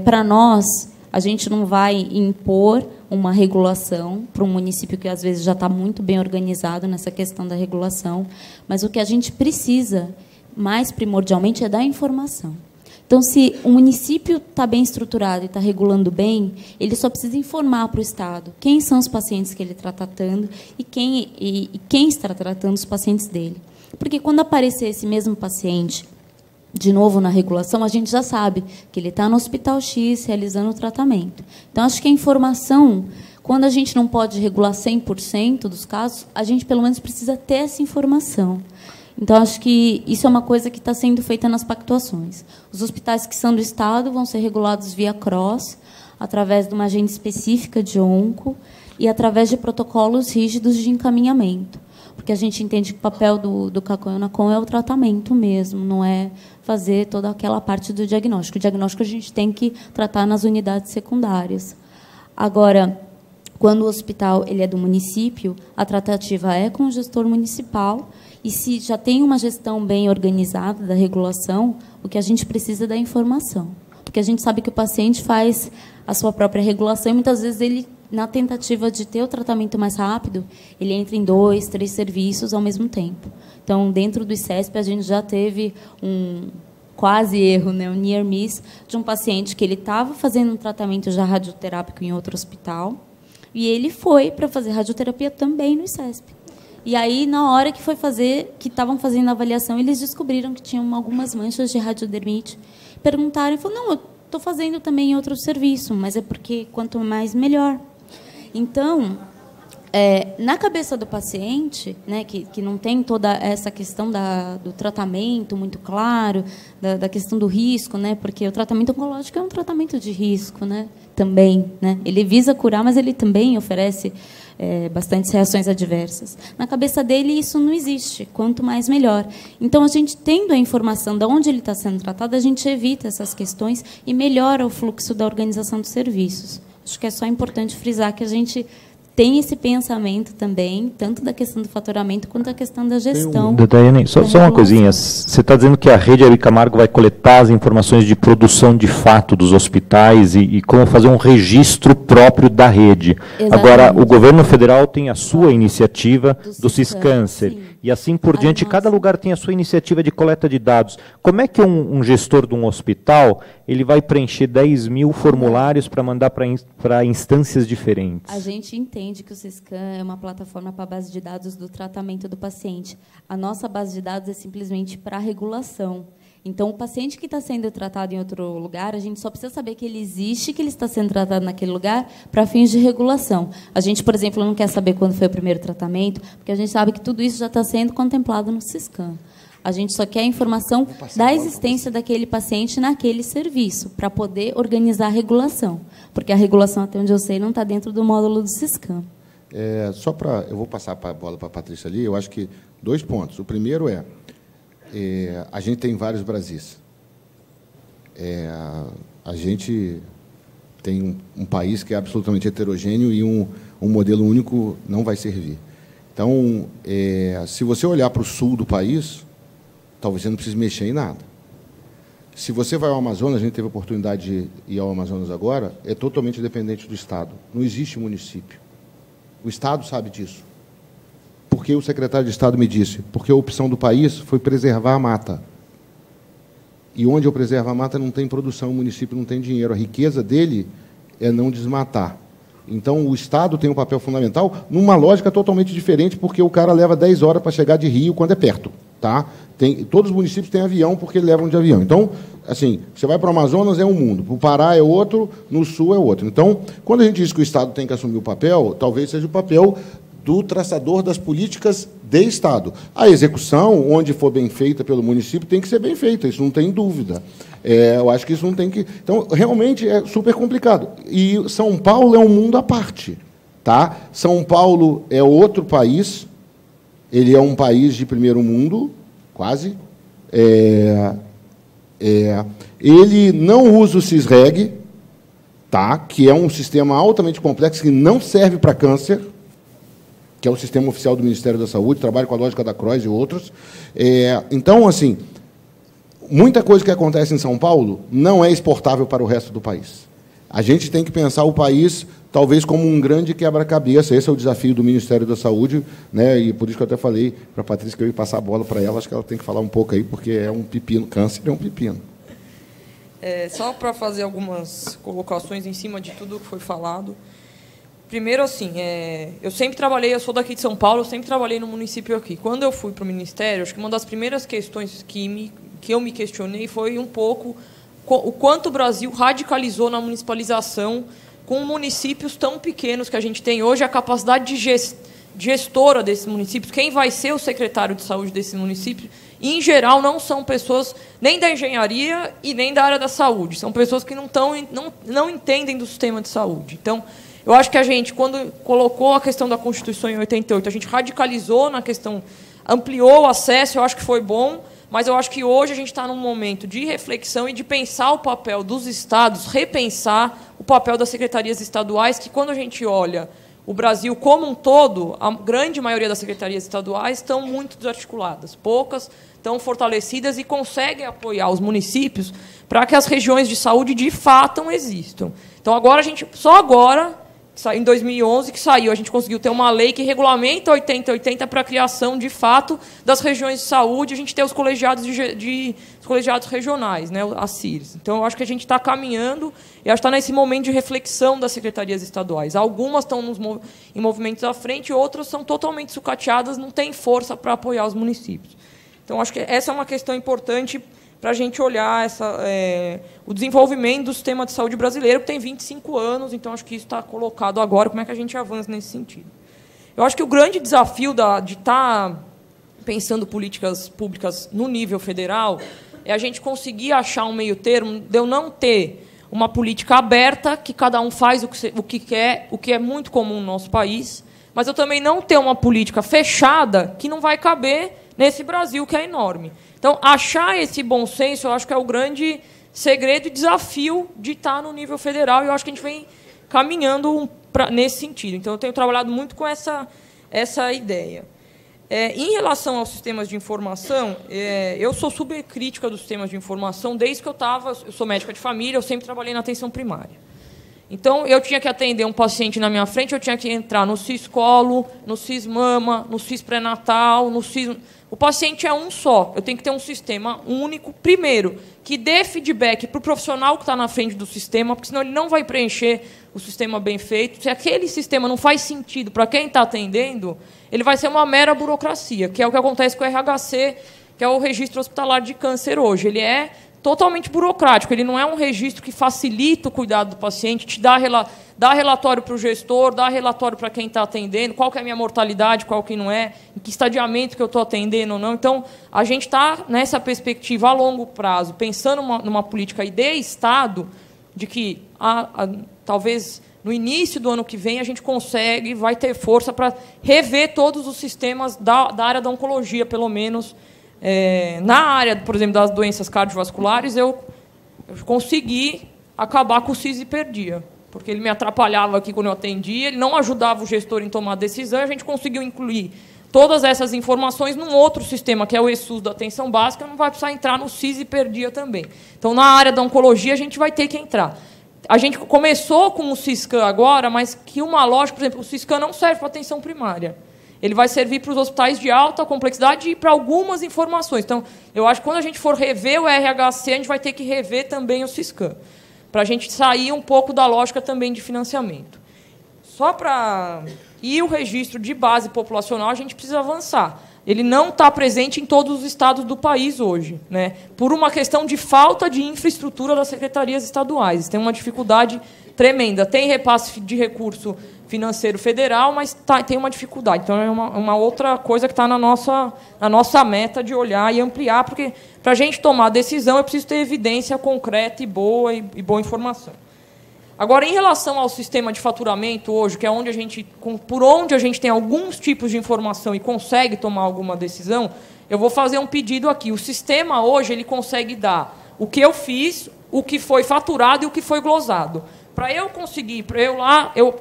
B: para nós, a gente não vai impor uma regulação para um município que, às vezes, já está muito bem organizado nessa questão da regulação, mas o que a gente precisa, mais primordialmente, é dar informação. Então, se o município está bem estruturado e está regulando bem, ele só precisa informar para o Estado quem são os pacientes que ele está tratando e quem está tratando os pacientes dele. Porque, quando aparecer esse mesmo paciente de novo na regulação, a gente já sabe que ele está no Hospital X realizando o tratamento. Então, acho que a informação, quando a gente não pode regular 100% dos casos, a gente, pelo menos, precisa ter essa informação. Então, acho que isso é uma coisa que está sendo feita nas pactuações. Os hospitais que são do Estado vão ser regulados via CROSS, através de uma agenda específica de onco e através de protocolos rígidos de encaminhamento. Porque a gente entende que o papel do CACOM e UNACOM é o tratamento mesmo, não é fazer toda aquela parte do diagnóstico. O diagnóstico a gente tem que tratar nas unidades secundárias. Agora, quando o hospital ele é do município, a tratativa é com o gestor municipal, e se já tem uma gestão bem organizada da regulação, o que a gente precisa é da informação. Porque a gente sabe que o paciente faz a sua própria regulação e, muitas vezes, ele, na tentativa de ter o tratamento mais rápido, ele entra em 2, 3 serviços ao mesmo tempo. Então, dentro do ICESP, a gente já teve um quase erro, né, um near miss, de um paciente que ele estava fazendo um tratamento já radioterápico em outro hospital, e ele foi para fazer radioterapia também no ICESP. E aí, na hora que estavam fazendo a avaliação, eles descobriram que tinham algumas manchas de radiodermite. Perguntaram e falaram, não, eu estou fazendo também em outro serviço, mas é porque quanto mais, melhor. Então, na cabeça do paciente, né, que não tem toda essa questão do tratamento muito claro, da questão do risco, né, porque o tratamento oncológico é um tratamento de risco, né, também. Né, ele visa curar, mas ele também oferece bastantes reações adversas. Na cabeça dele, isso não existe. Quanto mais, melhor. Então, a gente, tendo a informação de onde ele está sendo tratado, a gente evita essas questões e melhora o fluxo da organização dos serviços. Acho que é só importante frisar que a gente tem esse pensamento também, tanto da questão do faturamento quanto da questão da gestão.
A: Daiane, só uma coisinha. Você está dizendo que a rede Hebe Camargo vai coletar as informações de produção de fato dos hospitais e como fazer um registro próprio da rede.
B: Exatamente.
A: Agora, o governo federal tem a sua iniciativa do Ciscâncer.
B: Sim.
A: E assim por diante, cada lugar tem a sua iniciativa de coleta de dados. Como é que um gestor de um hospital ele vai preencher 10 mil formulários para mandar para instâncias diferentes?
B: A gente entende que o Ciscan é uma plataforma para a base de dados do tratamento do paciente. A nossa base de dados é simplesmente para a regulação. Então, o paciente que está sendo tratado em outro lugar, a gente só precisa saber que ele existe, que ele está sendo tratado naquele lugar, para fins de regulação. A gente, por exemplo, não quer saber quando foi o primeiro tratamento, porque a gente sabe que tudo isso já está sendo contemplado no Ciscan. A gente só quer a informação da existência daquele paciente naquele serviço, para poder organizar a regulação. Porque a regulação, até onde eu sei, não está dentro do módulo do Ciscan.
C: Eu vou passar a bola para a Patrícia ali, eu acho que 2 pontos. O primeiro a gente tem vários Brasis. A gente tem um país que é absolutamente heterogêneo e um modelo único não vai servir. Então, se você olhar para o sul do país, talvez você não precise mexer em nada. Se você vai ao Amazonas, a gente teve a oportunidade de ir ao Amazonas agora, é totalmente dependente do Estado. Não existe município. O Estado sabe disso. Porque o secretário de Estado me disse, porque a opção do país foi preservar a mata. E onde eu preservo a mata não tem produção, o município não tem dinheiro. A riqueza dele é não desmatar. Então, o Estado tem um papel fundamental numa lógica totalmente diferente, porque o cara leva 10 horas para chegar de Rio quando é perto. Tá? Todos os municípios têm avião porque levam de avião. Então, assim, você vai para o Amazonas, é um mundo. Para o Pará é outro, no Sul é outro. Então, quando a gente diz que o Estado tem que assumir o papel, talvez seja o papel do traçador das políticas de Estado. A execução, onde for bem feita pelo município, tem que ser bem feita, isso não tem dúvida. Eu acho que isso não tem que... Então, realmente, é super complicado. E São Paulo é um mundo à parte. Tá? São Paulo é outro país, ele é um país de primeiro mundo, quase. Ele não usa o CISREG, tá? Que é um sistema altamente complexo, que não serve para câncer, que é o sistema oficial do Ministério da Saúde, trabalha com a lógica da CROIS e outros. Então, assim, muita coisa que acontece em São Paulo não é exportável para o resto do país. A gente tem que pensar o país, talvez, como um grande quebra-cabeça. Esse é o desafio do Ministério da Saúde, né? E por isso que eu até falei para a Patrícia que eu ia passar a bola para ela, acho que ela tem que falar um pouco aí, porque é um pepino, câncer é um pepino.
G: Só para fazer algumas colocações em cima de tudo que foi falado. Primeiro, assim, eu sempre trabalhei, eu sou daqui de São Paulo, eu sempre trabalhei no município aqui. Quando eu fui para o Ministério, acho que uma das primeiras questões que eu me questionei foi um pouco o quanto o Brasil radicalizou na municipalização com municípios tão pequenos que a gente tem hoje, a capacidade de gestora desses municípios, quem vai ser o secretário de saúde desse município, em geral, não são pessoas nem da engenharia e nem da área da saúde, são pessoas que não entendem do sistema de saúde. Então, eu acho que a gente, quando colocou a questão da Constituição em 88, a gente radicalizou na questão, ampliou o acesso, eu acho que foi bom, mas eu acho que hoje a gente está num momento de reflexão e de pensar o papel dos estados, repensar o papel das secretarias estaduais, que quando a gente olha o Brasil como um todo, a grande maioria das secretarias estaduais estão muito desarticuladas, poucas estão fortalecidas e conseguem apoiar os municípios para que as regiões de saúde de fato existam. Então, agora só agora, em 2011, que saiu, a gente conseguiu ter uma lei que regulamenta 8080 para a criação, de fato, das regiões de saúde, a gente ter os colegiados, os colegiados regionais, né, as CIRs. Então, eu acho que a gente está caminhando e acho que está nesse momento de reflexão das secretarias estaduais. Algumas estão em movimentos à frente, outras são totalmente sucateadas, não têm força para apoiar os municípios. Então, acho que essa é uma questão importante para a gente olhar o desenvolvimento do sistema de saúde brasileiro, que tem 25 anos, então acho que isso está colocado agora, como é que a gente avança nesse sentido. Eu acho que o grande desafio de estar pensando políticas públicas no nível federal é a gente conseguir achar um meio termo de eu não ter uma política aberta, que cada um faz o que quer, o que é muito comum no nosso país, mas eu também não ter uma política fechada que não vai caber nesse Brasil que é enorme. Então, achar esse bom senso, eu acho que é o grande segredo e desafio de estar no nível federal, e eu acho que a gente vem caminhando nesse sentido. Então, eu tenho trabalhado muito com essa ideia. Em relação aos sistemas de informação, eu sou super crítica dos sistemas de informação desde que eu sou médica de família, eu sempre trabalhei na atenção primária. Então, eu tinha que atender um paciente na minha frente, eu tinha que entrar no CIS-Colo, no CIS-Mama, no CIS-Pré-Natal, no CIS... O paciente é um só. Eu tenho que ter um sistema único, primeiro, que dê feedback para o profissional que está na frente do sistema, porque senão ele não vai preencher o sistema bem feito. Se aquele sistema não faz sentido para quem está atendendo, ele vai ser uma mera burocracia, que é o que acontece com o RHC, que é o Registro Hospitalar de Câncer hoje. Ele é totalmente burocrático, ele não é um registro que facilita o cuidado do paciente, te dá relatório para o gestor, dá relatório para quem está atendendo, qual que é a minha mortalidade, qual que não é, em que estadiamento que eu estou atendendo ou não. Então, a gente está nessa perspectiva a longo prazo, pensando numa política aí de Estado, de que talvez no início do ano que vem a gente vai ter força para rever todos os sistemas da área da oncologia, pelo menos. Na área, por exemplo, das doenças cardiovasculares, eu consegui acabar com o CIS e perdia, porque ele me atrapalhava aqui quando eu atendia, ele não ajudava o gestor em tomar decisão, a gente conseguiu incluir todas essas informações num outro sistema, que é o ESUS da atenção básica, não vai precisar entrar no CIS e perdia também. Então, na área da oncologia, a gente vai ter que entrar. A gente começou com o CISCAN agora, mas que uma lógica, por exemplo, o CISCAN não serve para atenção primária. Ele vai servir para os hospitais de alta complexidade e para algumas informações. Então, eu acho que quando a gente for rever o RHC, a gente vai ter que rever também o CISCAN, para a gente sair um pouco da lógica também de financiamento. E o registro de base populacional, a gente precisa avançar. Ele não está presente em todos os estados do país hoje, né? Por uma questão de falta de infraestrutura das secretarias estaduais. Tem uma dificuldade tremenda. Tem repasse de recurso financeiro federal, mas tem uma dificuldade. Então, é uma outra coisa que está na nossa meta de olhar e ampliar, porque, para a gente tomar decisão, eu preciso ter evidência concreta e boa informação. Agora, em relação ao sistema de faturamento hoje, que é por onde a gente tem alguns tipos de informação e consegue tomar alguma decisão, eu vou fazer um pedido aqui. O sistema hoje ele consegue dar o que eu fiz, o que foi faturado e o que foi glosado. Para eu conseguir,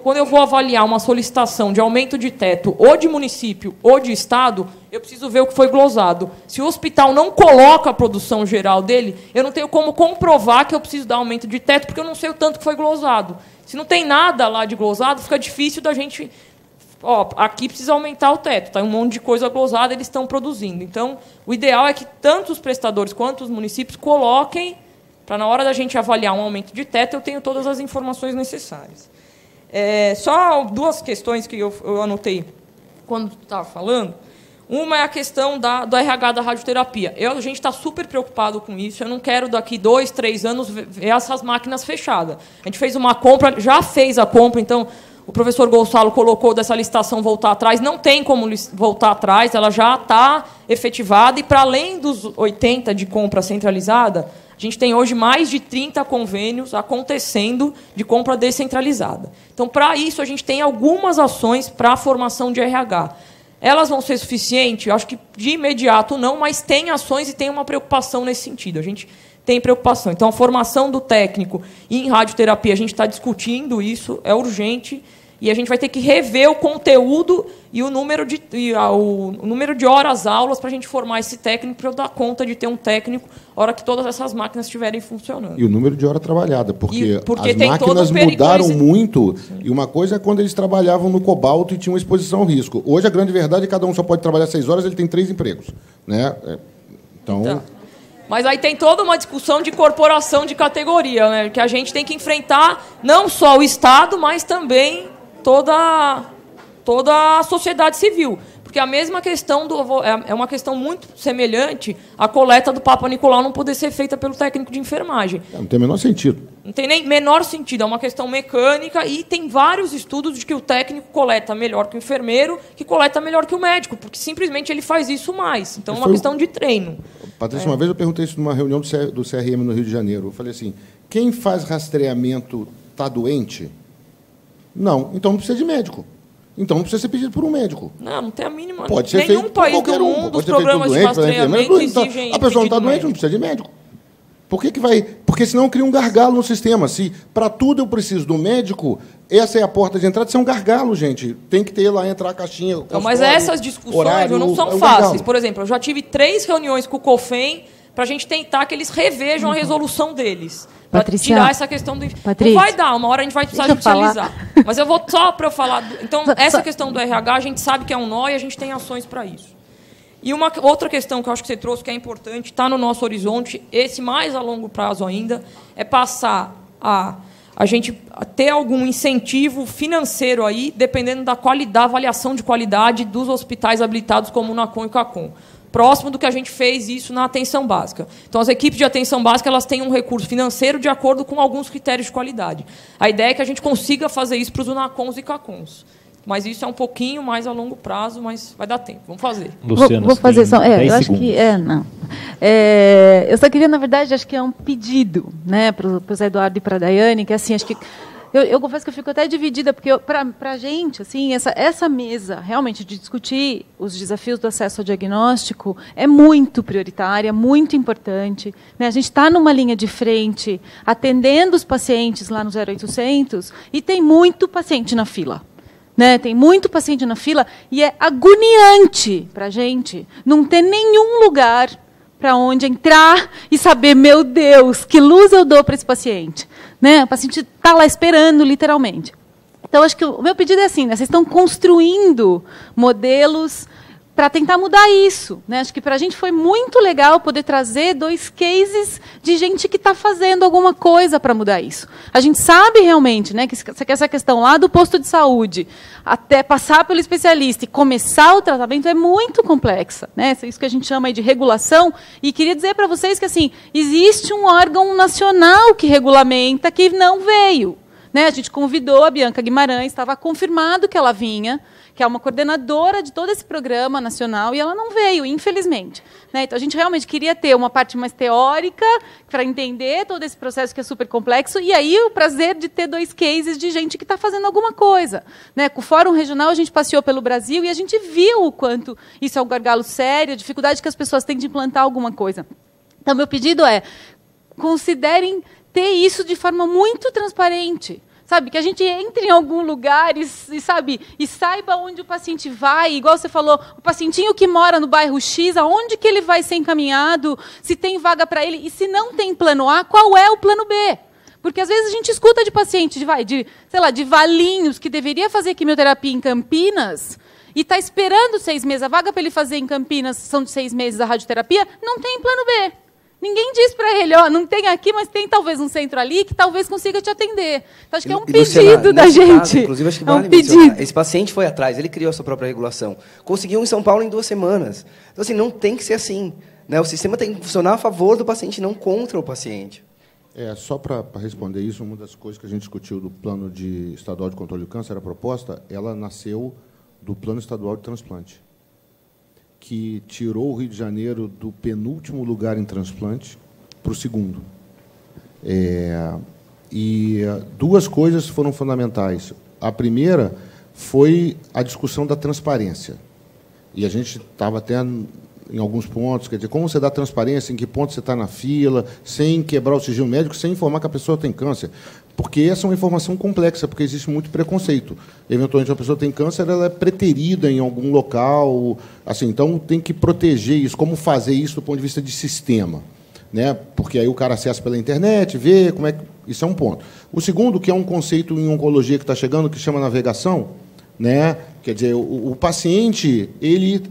G: quando eu vou avaliar uma solicitação de aumento de teto ou de município ou de estado, eu preciso ver o que foi glosado. Se o hospital não coloca a produção geral dele, eu não tenho como comprovar que eu preciso dar aumento de teto, porque eu não sei o tanto que foi glosado. Se não tem nada lá de glosado, fica difícil da gente... aqui precisa aumentar o teto, tá? Um monte de coisa glosada eles estão produzindo. Então, o ideal é que tanto os prestadores quanto os municípios coloquem, para, na hora da gente avaliar um aumento de teto, eu tenho todas as informações necessárias. Só duas questões que eu anotei quando estava falando. Uma é a questão do RH da radioterapia. A gente está super preocupado com isso. Eu não quero, daqui 2, 3 anos, ver essas máquinas fechadas. A gente fez uma compra, já fez a compra, então o professor Gonçalo colocou dessa licitação voltar atrás. Não tem como voltar atrás, ela já está efetivada. E, para além dos 80 de compra centralizada, a gente tem hoje mais de 30 convênios acontecendo de compra descentralizada. Então, para isso, a gente tem algumas ações para a formação de RH. Elas vão ser suficientes? Eu acho que, de imediato, não, mas tem ações e tem uma preocupação nesse sentido. A gente tem preocupação. Então, a formação do técnico em radioterapia, a gente está discutindo isso, é urgente, e a gente vai ter que rever o conteúdo e o número de horas-aulas para a gente formar esse técnico, para eu dar conta de ter um técnico na hora que todas essas máquinas estiverem funcionando.
C: E o número de hora trabalhada, porque as máquinas mudaram muito. Sim. E uma coisa é quando eles trabalhavam no cobalto e tinham exposição ao risco. Hoje, a grande verdade é que cada um só pode trabalhar 6 horas, ele tem 3 empregos. Né? Então...
G: Mas aí tem toda uma discussão de corporação de categoria, né? Que a gente tem que enfrentar não só o Estado, mas também toda a sociedade civil. Porque a mesma questão é uma questão muito semelhante à coleta do Papa Nicolau não poder ser feita pelo técnico de enfermagem.
C: Não tem o menor sentido.
G: Não tem nem menor sentido. É uma questão mecânica e tem vários estudos de que o técnico coleta melhor que o enfermeiro, que coleta melhor que o médico, porque simplesmente ele faz isso mais. Então, é uma questão de treino.
C: Patrícia, uma vez eu perguntei isso numa reunião do CRM no Rio de Janeiro. Eu falei assim, quem faz rastreamento está doente? Não, então não precisa de médico. Então não precisa ser pedido por um médico.
G: Não tem a mínima...
C: Pode ser
G: nenhum país do mundo, os programas de rastreamento exigem...
C: A pessoa não está doente, não precisa de médico. Por que vai? Porque senão cria um gargalo no sistema. Se para tudo eu preciso do médico, essa é a porta de entrada, isso é um gargalo, gente. Tem que ter lá, entrar a caixinha.
G: Não, mas essas discussões não são fáceis. Por exemplo, eu já tive 3 reuniões com o COFEM para a gente tentar que eles revejam a resolução deles. Para tirar essa questão do... Não vai dar, uma hora a gente vai precisar judicializar. Mas eu vou só para eu falar... Então, essa questão do RH, a gente sabe que é um nó e a gente tem ações para isso. E uma outra questão que eu acho que você trouxe, que é importante, está no nosso horizonte, esse mais a longo prazo ainda, é passar a gente ter algum incentivo financeiro aí, dependendo da avaliação de qualidade dos hospitais habilitados como o NACOM e o CACOM. Próximo do que a gente fez isso na atenção básica. Então, as equipes de atenção básica elas têm um recurso financeiro de acordo com alguns critérios de qualidade. A ideia é que a gente consiga fazer isso para os NACOMs e CACOMs. Mas isso é um pouquinho mais a longo prazo, mas vai dar tempo. Vamos fazer.
H: Luciana, vou fazer só. Eu acho que não. Eu só queria, na verdade, acho que é um pedido, né, para o Zé Eduardo e para a Daiane, que assim, acho que eu confesso que eu fico até dividida, porque para a gente, assim, essa mesa realmente de discutir os desafios do acesso ao diagnóstico é muito prioritária, muito importante. Né? A gente está numa linha de frente, atendendo os pacientes lá no 0800, e tem muito paciente na fila. Né? Tem muito paciente na fila e é agoniante para a gente não ter nenhum lugar para onde entrar e saber, meu Deus, que luz eu dou para esse paciente. Né? O paciente está lá esperando, literalmente. Então, acho que o meu pedido é assim, né? Vocês estão construindo modelos para tentar mudar isso. Né? Acho que para a gente foi muito legal poder trazer 2 cases de gente que está fazendo alguma coisa para mudar isso. A gente sabe realmente, né, que essa questão lá do posto de saúde, até passar pelo especialista e começar o tratamento é muito complexa. Né? Isso que a gente chama aí de regulação. E queria dizer para vocês que assim, existe um órgão nacional que regulamenta, que não veio. Né? A gente convidou a Bianca Guimarães, estava confirmado que ela vinha, que é uma coordenadora de todo esse programa nacional, e ela não veio, infelizmente. Né? Então, a gente realmente queria ter uma parte mais teórica, para entender todo esse processo que é super complexo, e aí o prazer de ter 2 cases de gente que está fazendo alguma coisa. Né? Com o Fórum Regional, a gente passeou pelo Brasil e a gente viu o quanto isso é um gargalo sério, a dificuldade que as pessoas têm de implantar alguma coisa. Então, meu pedido é, considerem ter isso de forma muito transparente. Sabe, que a gente entre em algum lugar e saiba onde o paciente vai, igual você falou, o pacientinho que mora no bairro X, aonde que ele vai ser encaminhado, se tem vaga para ele, e se não tem plano A, qual é o plano B? Porque às vezes a gente escuta de paciente de Valinhos, que deveria fazer quimioterapia em Campinas, e está esperando 6 meses, a vaga para ele fazer em Campinas são de 6 meses a radioterapia, não tem plano B. Ninguém diz para ele, não tem aqui, mas tem talvez um centro ali que talvez consiga te atender. Então, acho que é um pedido da gente. Caso,
D: inclusive, acho que vale mencionar. Esse paciente foi atrás, ele criou a sua própria regulação. Conseguiu em São Paulo em 2 semanas. Então, assim, não tem que ser assim. Né? O sistema tem que funcionar a favor do paciente, não contra o paciente.
C: Só para responder isso, uma das coisas que a gente discutiu do Plano Estadual de Controle do Câncer, a proposta, ela nasceu do Plano Estadual de Transplante, que tirou o Rio de Janeiro do penúltimo lugar em transplante para o 2º. E 2 coisas foram fundamentais. A primeira foi a discussão da transparência. E a gente estava até em alguns pontos, quer dizer, como você dá transparência, em que ponto você está na fila, sem quebrar o sigilo médico, sem informar que a pessoa tem câncer. Porque essa é uma informação complexa, porque existe muito preconceito. Eventualmente, uma pessoa tem câncer, ela é preterida em algum local. Assim, então, tem que proteger isso. Como fazer isso do ponto de vista de sistema? Né? Porque aí o cara acessa pela internet, vê como é que... Isso é um ponto. O segundo, que é um conceito em oncologia que está chegando, que chama navegação. Né? Quer dizer, o paciente, ele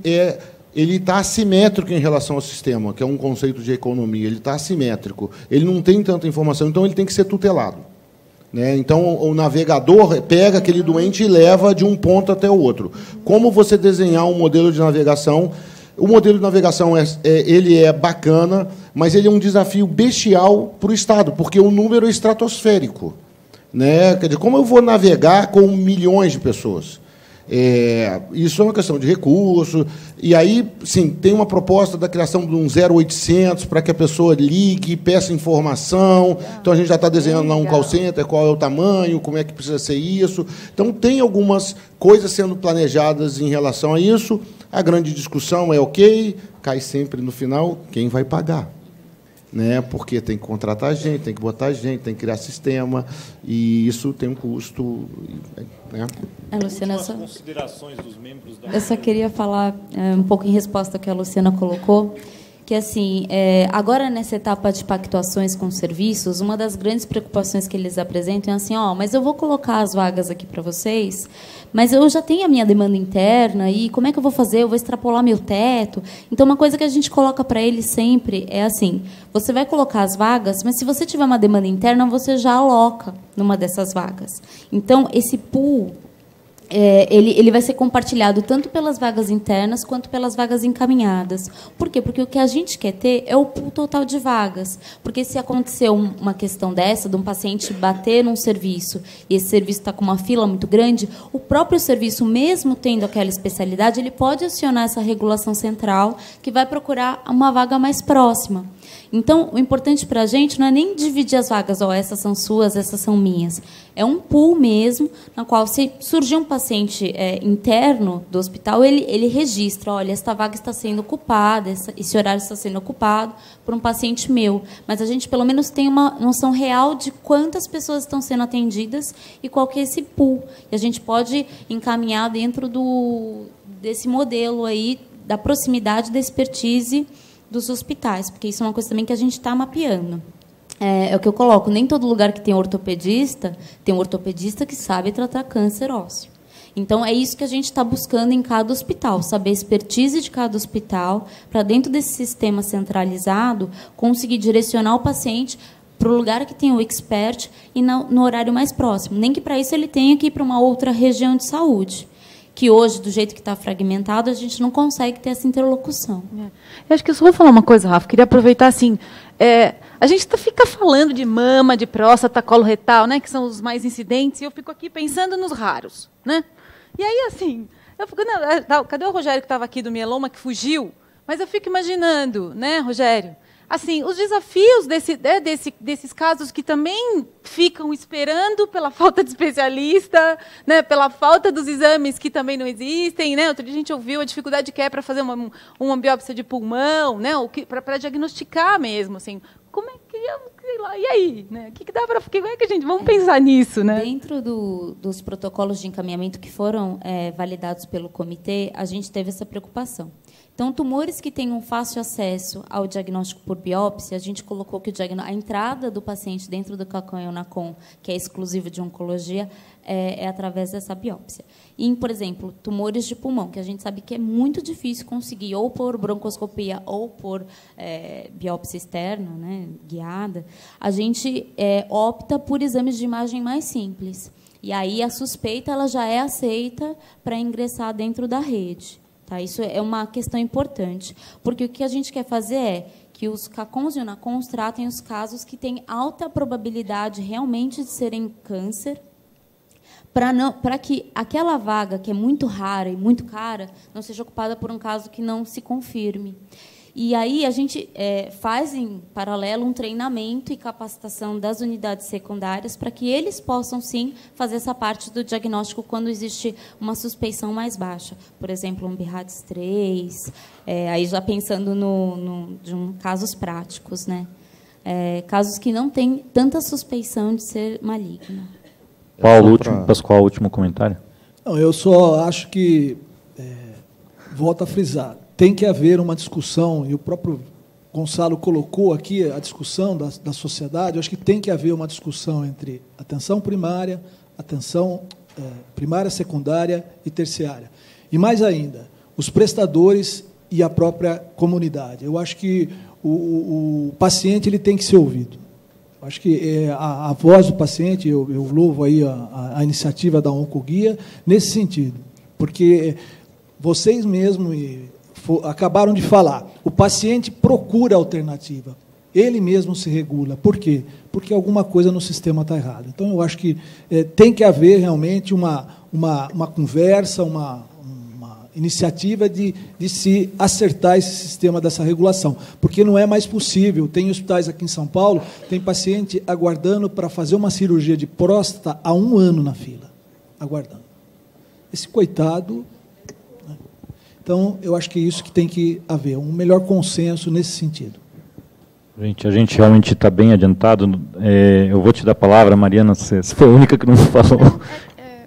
C: está assimétrico em relação ao sistema, que é um conceito de economia. Ele está assimétrico. Ele não tem tanta informação, então ele tem que ser tutelado. Né? Então, o navegador pega aquele doente e leva de um ponto até o outro. Como você desenhar um modelo de navegação? O modelo de navegação ele é bacana, mas ele é um desafio bestial para o Estado, porque o número é estratosférico. Né? Quer dizer, como eu vou navegar com milhões de pessoas? Isso é uma questão de recurso. E aí, sim, tem uma proposta da criação de um 0800 para que a pessoa ligue e peça informação. Então, a gente já está desenhando lá um call center, qual é o tamanho, como é que precisa ser isso. Então, tem algumas coisas sendo planejadas em relação a isso. A grande discussão é, ok, cai sempre no final, quem vai pagar? né? Porque tem que contratar gente, tem que botar gente, tem que criar sistema, e isso tem um custo. Né?
B: Luciana,
A: considerações dos membros da...
B: Eu só queria falar um pouco em resposta ao que a Luciana colocou, que, assim, agora nessa etapa de pactuações com serviços, uma das grandes preocupações que eles apresentam é assim, mas eu vou colocar as vagas aqui para vocês, mas eu já tenho a minha demanda interna, e como é que eu vou fazer? Eu vou extrapolar meu teto? Então, uma coisa que a gente coloca para eles sempre é assim, você vai colocar as vagas, mas se você tiver uma demanda interna, você já aloca numa dessas vagas. Então, esse pool... ele vai ser compartilhado tanto pelas vagas internas quanto pelas vagas encaminhadas. Por quê? Porque o que a gente quer ter é o pool total de vagas. Porque se acontecer uma questão dessa, de um paciente bater num serviço e esse serviço está com uma fila muito grande, o próprio serviço, mesmo tendo aquela especialidade, ele pode acionar essa regulação central que vai procurar uma vaga mais próxima. Então, o importante para a gente não é nem dividir as vagas, essas são suas, essas são minhas. É um pool mesmo, na qual, se surgir um paciente interno do hospital, ele registra, olha, esta vaga está sendo ocupada, esse horário está sendo ocupado por um paciente meu. Mas a gente, pelo menos, tem uma noção real de quantas pessoas estão sendo atendidas e qual que é esse pool. E a gente pode encaminhar dentro desse modelo aí, da proximidade da expertise dos hospitais, porque isso é uma coisa também que a gente está mapeando. É o que eu coloco, nem todo lugar que tem um ortopedista que sabe tratar câncer ósseo. Então, é isso que a gente está buscando em cada hospital, saber a expertise de cada hospital, para, dentro desse sistema centralizado, conseguir direcionar o paciente para o lugar que tem o expert e no horário mais próximo. Nem que, para isso, ele tenha que ir para uma outra região de saúde, que hoje, do jeito que está fragmentado, a gente não consegue ter essa interlocução.
H: Eu acho que eu só vou falar uma coisa, Rafa. Queria aproveitar, assim, a gente fica falando de mama, de próstata, colo retal, né, que são os mais incidentes, e eu fico aqui pensando nos raros, né? E aí, assim, eu fico, cadê o Rogério que estava aqui do mieloma, que fugiu? Mas eu fico imaginando, né, Rogério? Assim, os desafios desses casos que também ficam esperando pela falta de especialista, né, pela falta dos exames que também não existem. Né? Outro dia a gente ouviu a dificuldade que é para fazer uma biópsia de pulmão, né, para diagnosticar mesmo. Assim, como é que, sei lá, e aí? Né? O que dá para... Como é que a gente... Vamos pensar nisso, né?
B: Dentro dos protocolos de encaminhamento que foram validados pelo comitê, a gente teve essa preocupação. Então, tumores que tenham fácil acesso ao diagnóstico por biópsia, a gente colocou que a entrada do paciente dentro do CACOM e UNACOM, que é exclusivo de oncologia, é através dessa biópsia. E, por exemplo, tumores de pulmão, que a gente sabe que é muito difícil conseguir, ou por broncoscopia ou por biópsia externa, né, guiada, a gente opta por exames de imagem mais simples. E aí a suspeita ela já é aceita para ingressar dentro da rede. Tá? Isso é uma questão importante, porque o que a gente quer fazer é que os CACONs e UNACONs tratem os casos que têm alta probabilidade realmente de serem câncer, para que aquela vaga, que é muito rara e muito cara, não seja ocupada por um caso que não se confirme. E aí a gente faz, em paralelo, um treinamento e capacitação das unidades secundárias para que eles possam, sim, fazer essa parte do diagnóstico quando existe uma suspeição mais baixa. Por exemplo, um BIRADS 3, aí já pensando de casos práticos, né? Casos que não têm tanta suspeição de ser maligno.
A: Pascoal, último comentário.
F: Não, eu só acho que, volto a frisar, tem que haver uma discussão, e o próprio Gonçalo colocou aqui a discussão da sociedade, eu acho que tem que haver uma discussão entre atenção primária, primária, secundária e terciária. E, mais ainda, os prestadores e a própria comunidade. Eu acho que o paciente ele tem que ser ouvido. Eu acho que a voz do paciente, eu louvo aí a iniciativa da Oncoguia nesse sentido, porque vocês mesmos acabaram de falar, o paciente procura alternativa, ele mesmo se regula. Por quê? Porque alguma coisa no sistema está errada. Então, eu acho que tem que haver realmente uma conversa, uma iniciativa de se acertar esse sistema dessa regulação, porque não é mais possível. Tem hospitais aqui em São Paulo, tem paciente aguardando para fazer uma cirurgia de próstata há 1 ano na fila, aguardando. Esse coitado... Então, eu acho que é isso que tem que haver, um melhor consenso nesse sentido.
A: A gente realmente está bem adiantado. Eu vou te dar a palavra, Mariana, você foi a única que não falou.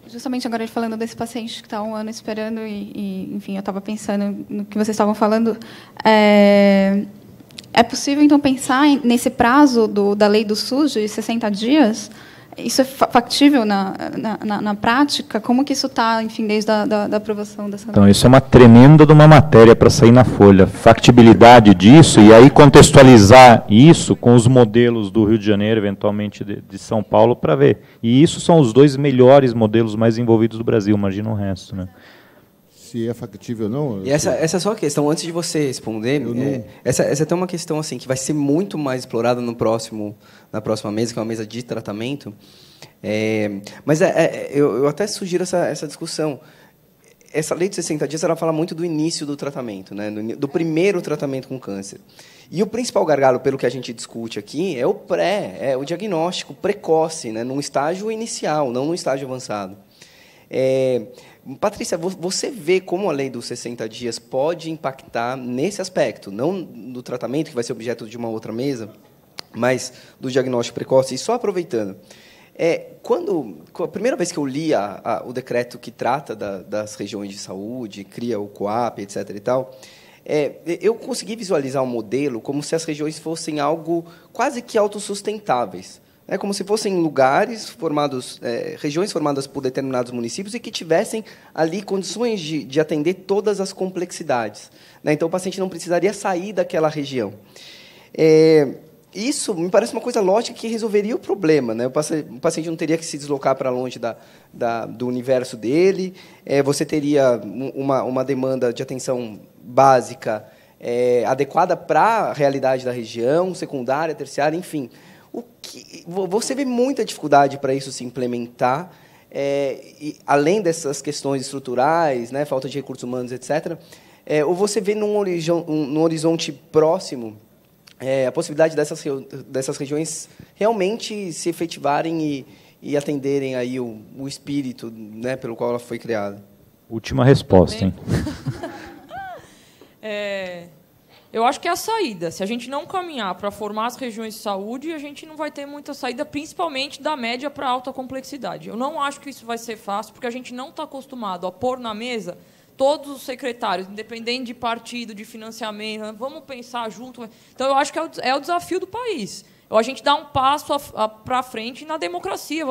I: Justamente agora falando desse paciente que está 1 ano esperando enfim, eu estava pensando no que vocês estavam falando. É possível, então, pensar nesse prazo da lei do SUS de 60 dias? Isso é factível na prática? Como que isso está, enfim, desde a aprovação dessa lei?
A: Então, isso é uma tremenda de uma matéria para sair na Folha. Factibilidade disso, e aí contextualizar isso com os modelos do Rio de Janeiro, eventualmente de São Paulo, para ver. E isso são os 2 melhores modelos mais envolvidos do Brasil, imagina o resto, né?
C: Se é factível ou não...
D: E essa é só a questão, antes de você responder, essa é até uma questão assim, que vai ser muito mais explorada na próxima mesa, que é uma mesa de tratamento. Mas eu até sugiro essa discussão. Essa lei de 60 dias ela fala muito do início do tratamento, né? Do primeiro tratamento com câncer. E o principal gargalo, pelo que a gente discute aqui, é o diagnóstico precoce, né? Num estágio inicial, não num estágio avançado. Patrícia, você vê como a lei dos 60 dias pode impactar nesse aspecto, não do tratamento, que vai ser objeto de uma outra mesa, mas do diagnóstico precoce? E só aproveitando, a primeira vez que eu li o decreto que trata das regiões de saúde, cria o COAP, etc. e tal, eu consegui visualizar um modelo como se as regiões fossem algo quase que autossustentáveis. Como se fossem lugares formados, regiões formadas por determinados municípios e que tivessem ali condições de atender todas as complexidades. Então, o paciente não precisaria sair daquela região. Isso me parece uma coisa lógica que resolveria o problema. O paciente não teria que se deslocar para longe do universo dele, você teria uma demanda de atenção básica adequada para a realidade da região, secundária, terciária, enfim. Você vê muita dificuldade para isso se implementar, além dessas questões estruturais, falta de recursos humanos, etc. Ou você vê num horizonte próximo a possibilidade dessas regiões realmente se efetivarem e atenderem aí o espírito, pelo qual ela foi criada?
A: Última resposta, hein?
G: Eu acho que é a saída. Se a gente não caminhar para formar as regiões de saúde, a gente não vai ter muita saída, principalmente da média para a alta complexidade. Eu não acho que isso vai ser fácil, porque a gente não está acostumado a pôr na mesa todos os secretários, independente de partido, de financiamento, vamos pensar junto. Então, eu acho que é o desafio do país. A gente dá um passo para frente na democracia.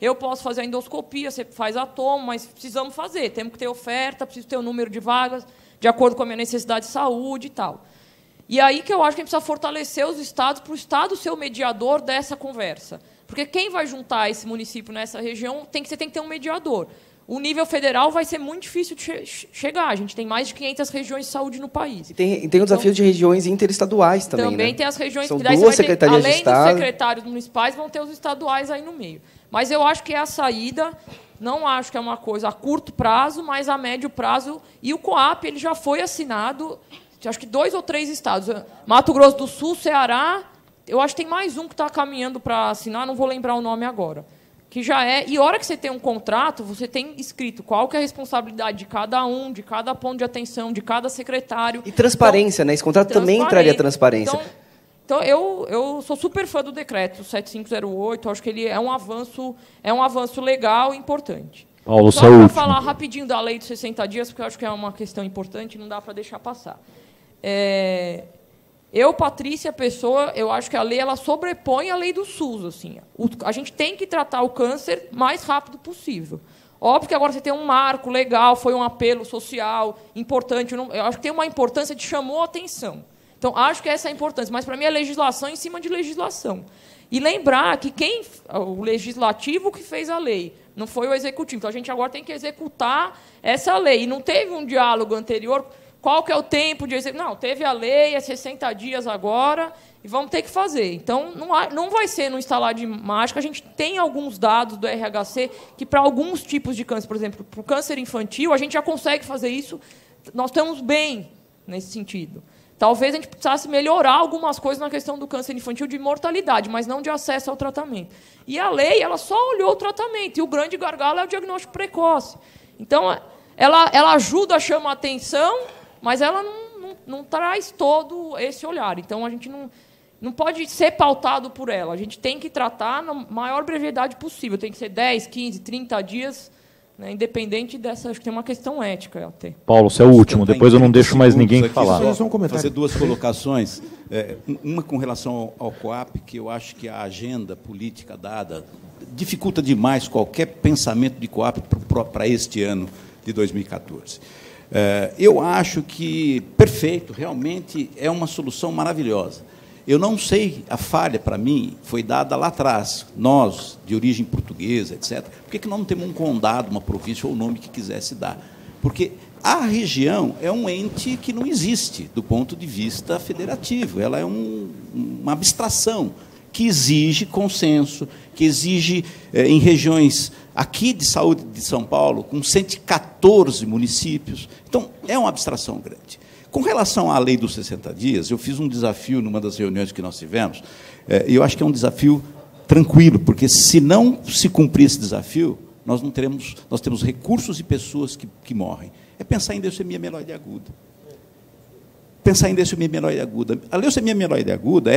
G: Eu posso fazer a endoscopia, você faz a tomo, mas precisamos fazer. Temos que ter oferta, preciso ter o número de vagas de acordo com a minha necessidade de saúde e tal. E aí que eu acho que a gente precisa fortalecer os estados para o Estado ser o mediador dessa conversa. Porque quem vai juntar esse município nessa região você tem que ter um mediador. O nível federal vai ser muito difícil de chegar. A gente tem mais de 500 regiões de saúde no país.
D: E tem o desafio de regiões interestaduais também.
G: Também tem as regiões
D: São duas secretarias de Estado.
G: Além dos secretários municipais, vão ter os estaduais aí no meio. Mas eu acho que é a saída. Não acho que é uma coisa a curto prazo, mas a médio prazo. E o COAP ele já foi assinado, acho que 2 ou 3 estados. Mato Grosso do Sul, Ceará. Eu acho que tem mais um que está caminhando para assinar, não vou lembrar o nome agora. Que já é. E a hora que você tem um contrato, você tem escrito qual que é a responsabilidade de cada um, de cada ponto de atenção, de cada secretário.
D: E transparência, Esse contrato também traria transparência.
G: Então eu sou super fã do decreto 7508, acho que ele é um avanço legal e importante.
A: Paulo,
G: só para falar rapidinho da lei dos 60 dias, porque eu acho que é uma questão importante e não dá para deixar passar. Patrícia Pessoa, eu acho que a lei ela sobrepõe a lei do SUS. Assim. A gente tem que tratar o câncer o mais rápido possível. Óbvio que agora você tem um marco legal, foi um apelo social importante. Eu acho que tem uma importância de chamou a atenção. Então, acho que essa é a importância. Mas, para mim, é legislação em cima de legislação. E lembrar que o legislativo que fez a lei, não foi o executivo. Então, a gente agora tem que executar essa lei. E não teve um diálogo anterior. Qual que é o tempo de execução? Não, teve a lei, é 60 dias agora, e vamos ter que fazer. Então, não vai ser no instalar de mágica. A gente tem alguns dados do RHC que, para alguns tipos de câncer, por exemplo, para o câncer infantil, a gente já consegue fazer isso. Nós estamos bem nesse sentido. Talvez a gente precisasse melhorar algumas coisas na questão do câncer infantil de mortalidade, mas não de acesso ao tratamento. E a lei ela só olhou o tratamento, e o grande gargalo é o diagnóstico precoce. Então, ela ajuda, chama a atenção, mas ela não traz todo esse olhar. Então, a gente não... não pode ser pautado por ela. A gente tem que tratar na maior brevidade possível. Tem que ser 10, 15, 30 dias, né, independente dessa... Acho que tem uma questão ética até.
A: Paulo, você é o último. Depois eu não deixo mais ninguém falar.
E: Só fazer duas colocações. Uma com relação ao COAP, que eu acho que a agenda política dada dificulta demais qualquer pensamento de COAP para este ano de 2014. Eu acho que, perfeito, realmente é uma solução maravilhosa. Eu não sei, a falha, para mim, foi dada lá atrás, nós, de origem portuguesa, etc. Por que nós não temos um condado, uma província, ou o nome que quisesse dar? Porque a região é um ente que não existe do ponto de vista federativo. Ela é uma abstração que exige consenso, que exige, em regiões aqui de saúde de São Paulo, com 114 municípios. Então, é uma abstração grande. Com relação à lei dos 60 dias, eu fiz um desafio numa das reuniões que nós tivemos, e eu acho que é um desafio tranquilo, porque se não se cumprir esse desafio, nós temos recursos e pessoas que morrem. É pensar em leucemia mieloide aguda. Pensar em leucemia mieloide aguda. A leucemia mieloide aguda,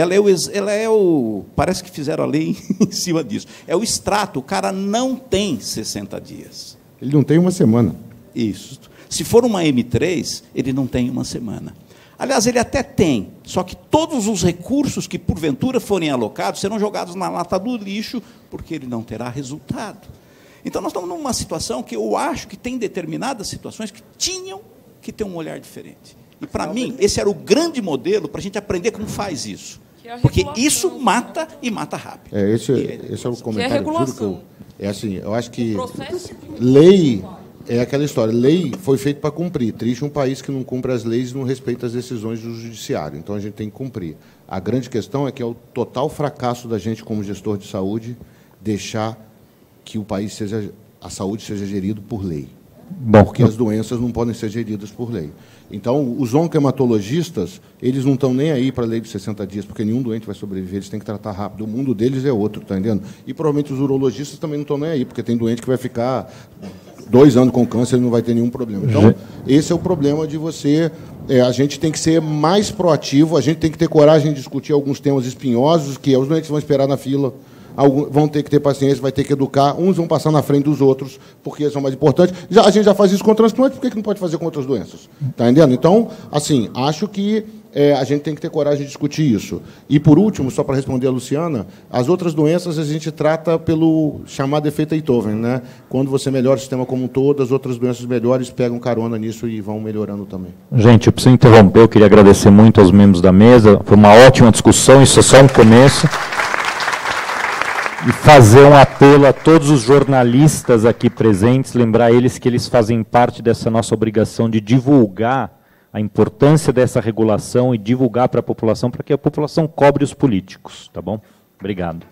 E: parece que fizeram a lei em cima disso. É o extrato, o cara não tem 60 dias.
C: Ele não tem uma semana.
E: Isso. Se for uma M3, ele não tem uma semana. Aliás, ele até tem, só que todos os recursos que, porventura, forem alocados, serão jogados na lata do lixo, porque ele não terá resultado. Então, nós estamos numa situação que eu acho que tem determinadas situações que tinham que ter um olhar diferente. E, para mim, esse era o grande modelo para a gente aprender como faz isso. Porque isso mata e mata rápido.
C: Esse é o comentário.
G: Que é regulação.
C: Assim, eu acho que lei... É aquela história, lei foi feita para cumprir. Triste um país que não cumpre as leis e não respeita as decisões do judiciário. Então, a gente tem que cumprir. A grande questão é que é o total fracasso da gente, como gestor de saúde, deixar que o país a saúde seja gerido por lei. Porque as doenças não podem ser geridas por lei. Então, os oncohematologistas, eles não estão nem aí para a lei de 60 dias, porque nenhum doente vai sobreviver, eles têm que tratar rápido. O mundo deles é outro, está entendendo? E, provavelmente, os urologistas também não estão nem aí, porque tem doente que vai ficar 2 anos com câncer e não vai ter nenhum problema. Então, esse é o problema de você... a gente tem que ser mais proativo, a gente tem que ter coragem de discutir alguns temas espinhosos, que os doentes vão esperar na fila, vão ter que ter paciência, vai ter que educar, uns vão passar na frente dos outros, porque são mais importantes. A gente já faz isso com o transplante, por que não pode fazer com outras doenças? Está entendendo? Então, assim, acho que a gente tem que ter coragem de discutir isso. E, por último, só para responder a Luciana, as outras doenças a gente trata pelo chamado efeito Einthoven, né? Quando você melhora o sistema como um todo, as outras doenças melhores pegam carona nisso e vão melhorando também.
A: Gente, eu preciso interromper, eu queria agradecer muito aos membros da mesa, foi uma ótima discussão, isso é só um começo. E fazer um apelo a todos os jornalistas aqui presentes, lembrar eles que eles fazem parte dessa nossa obrigação de divulgar a importância dessa regulação e divulgar para a população, para que a população cobre os políticos, tá bom? Obrigado.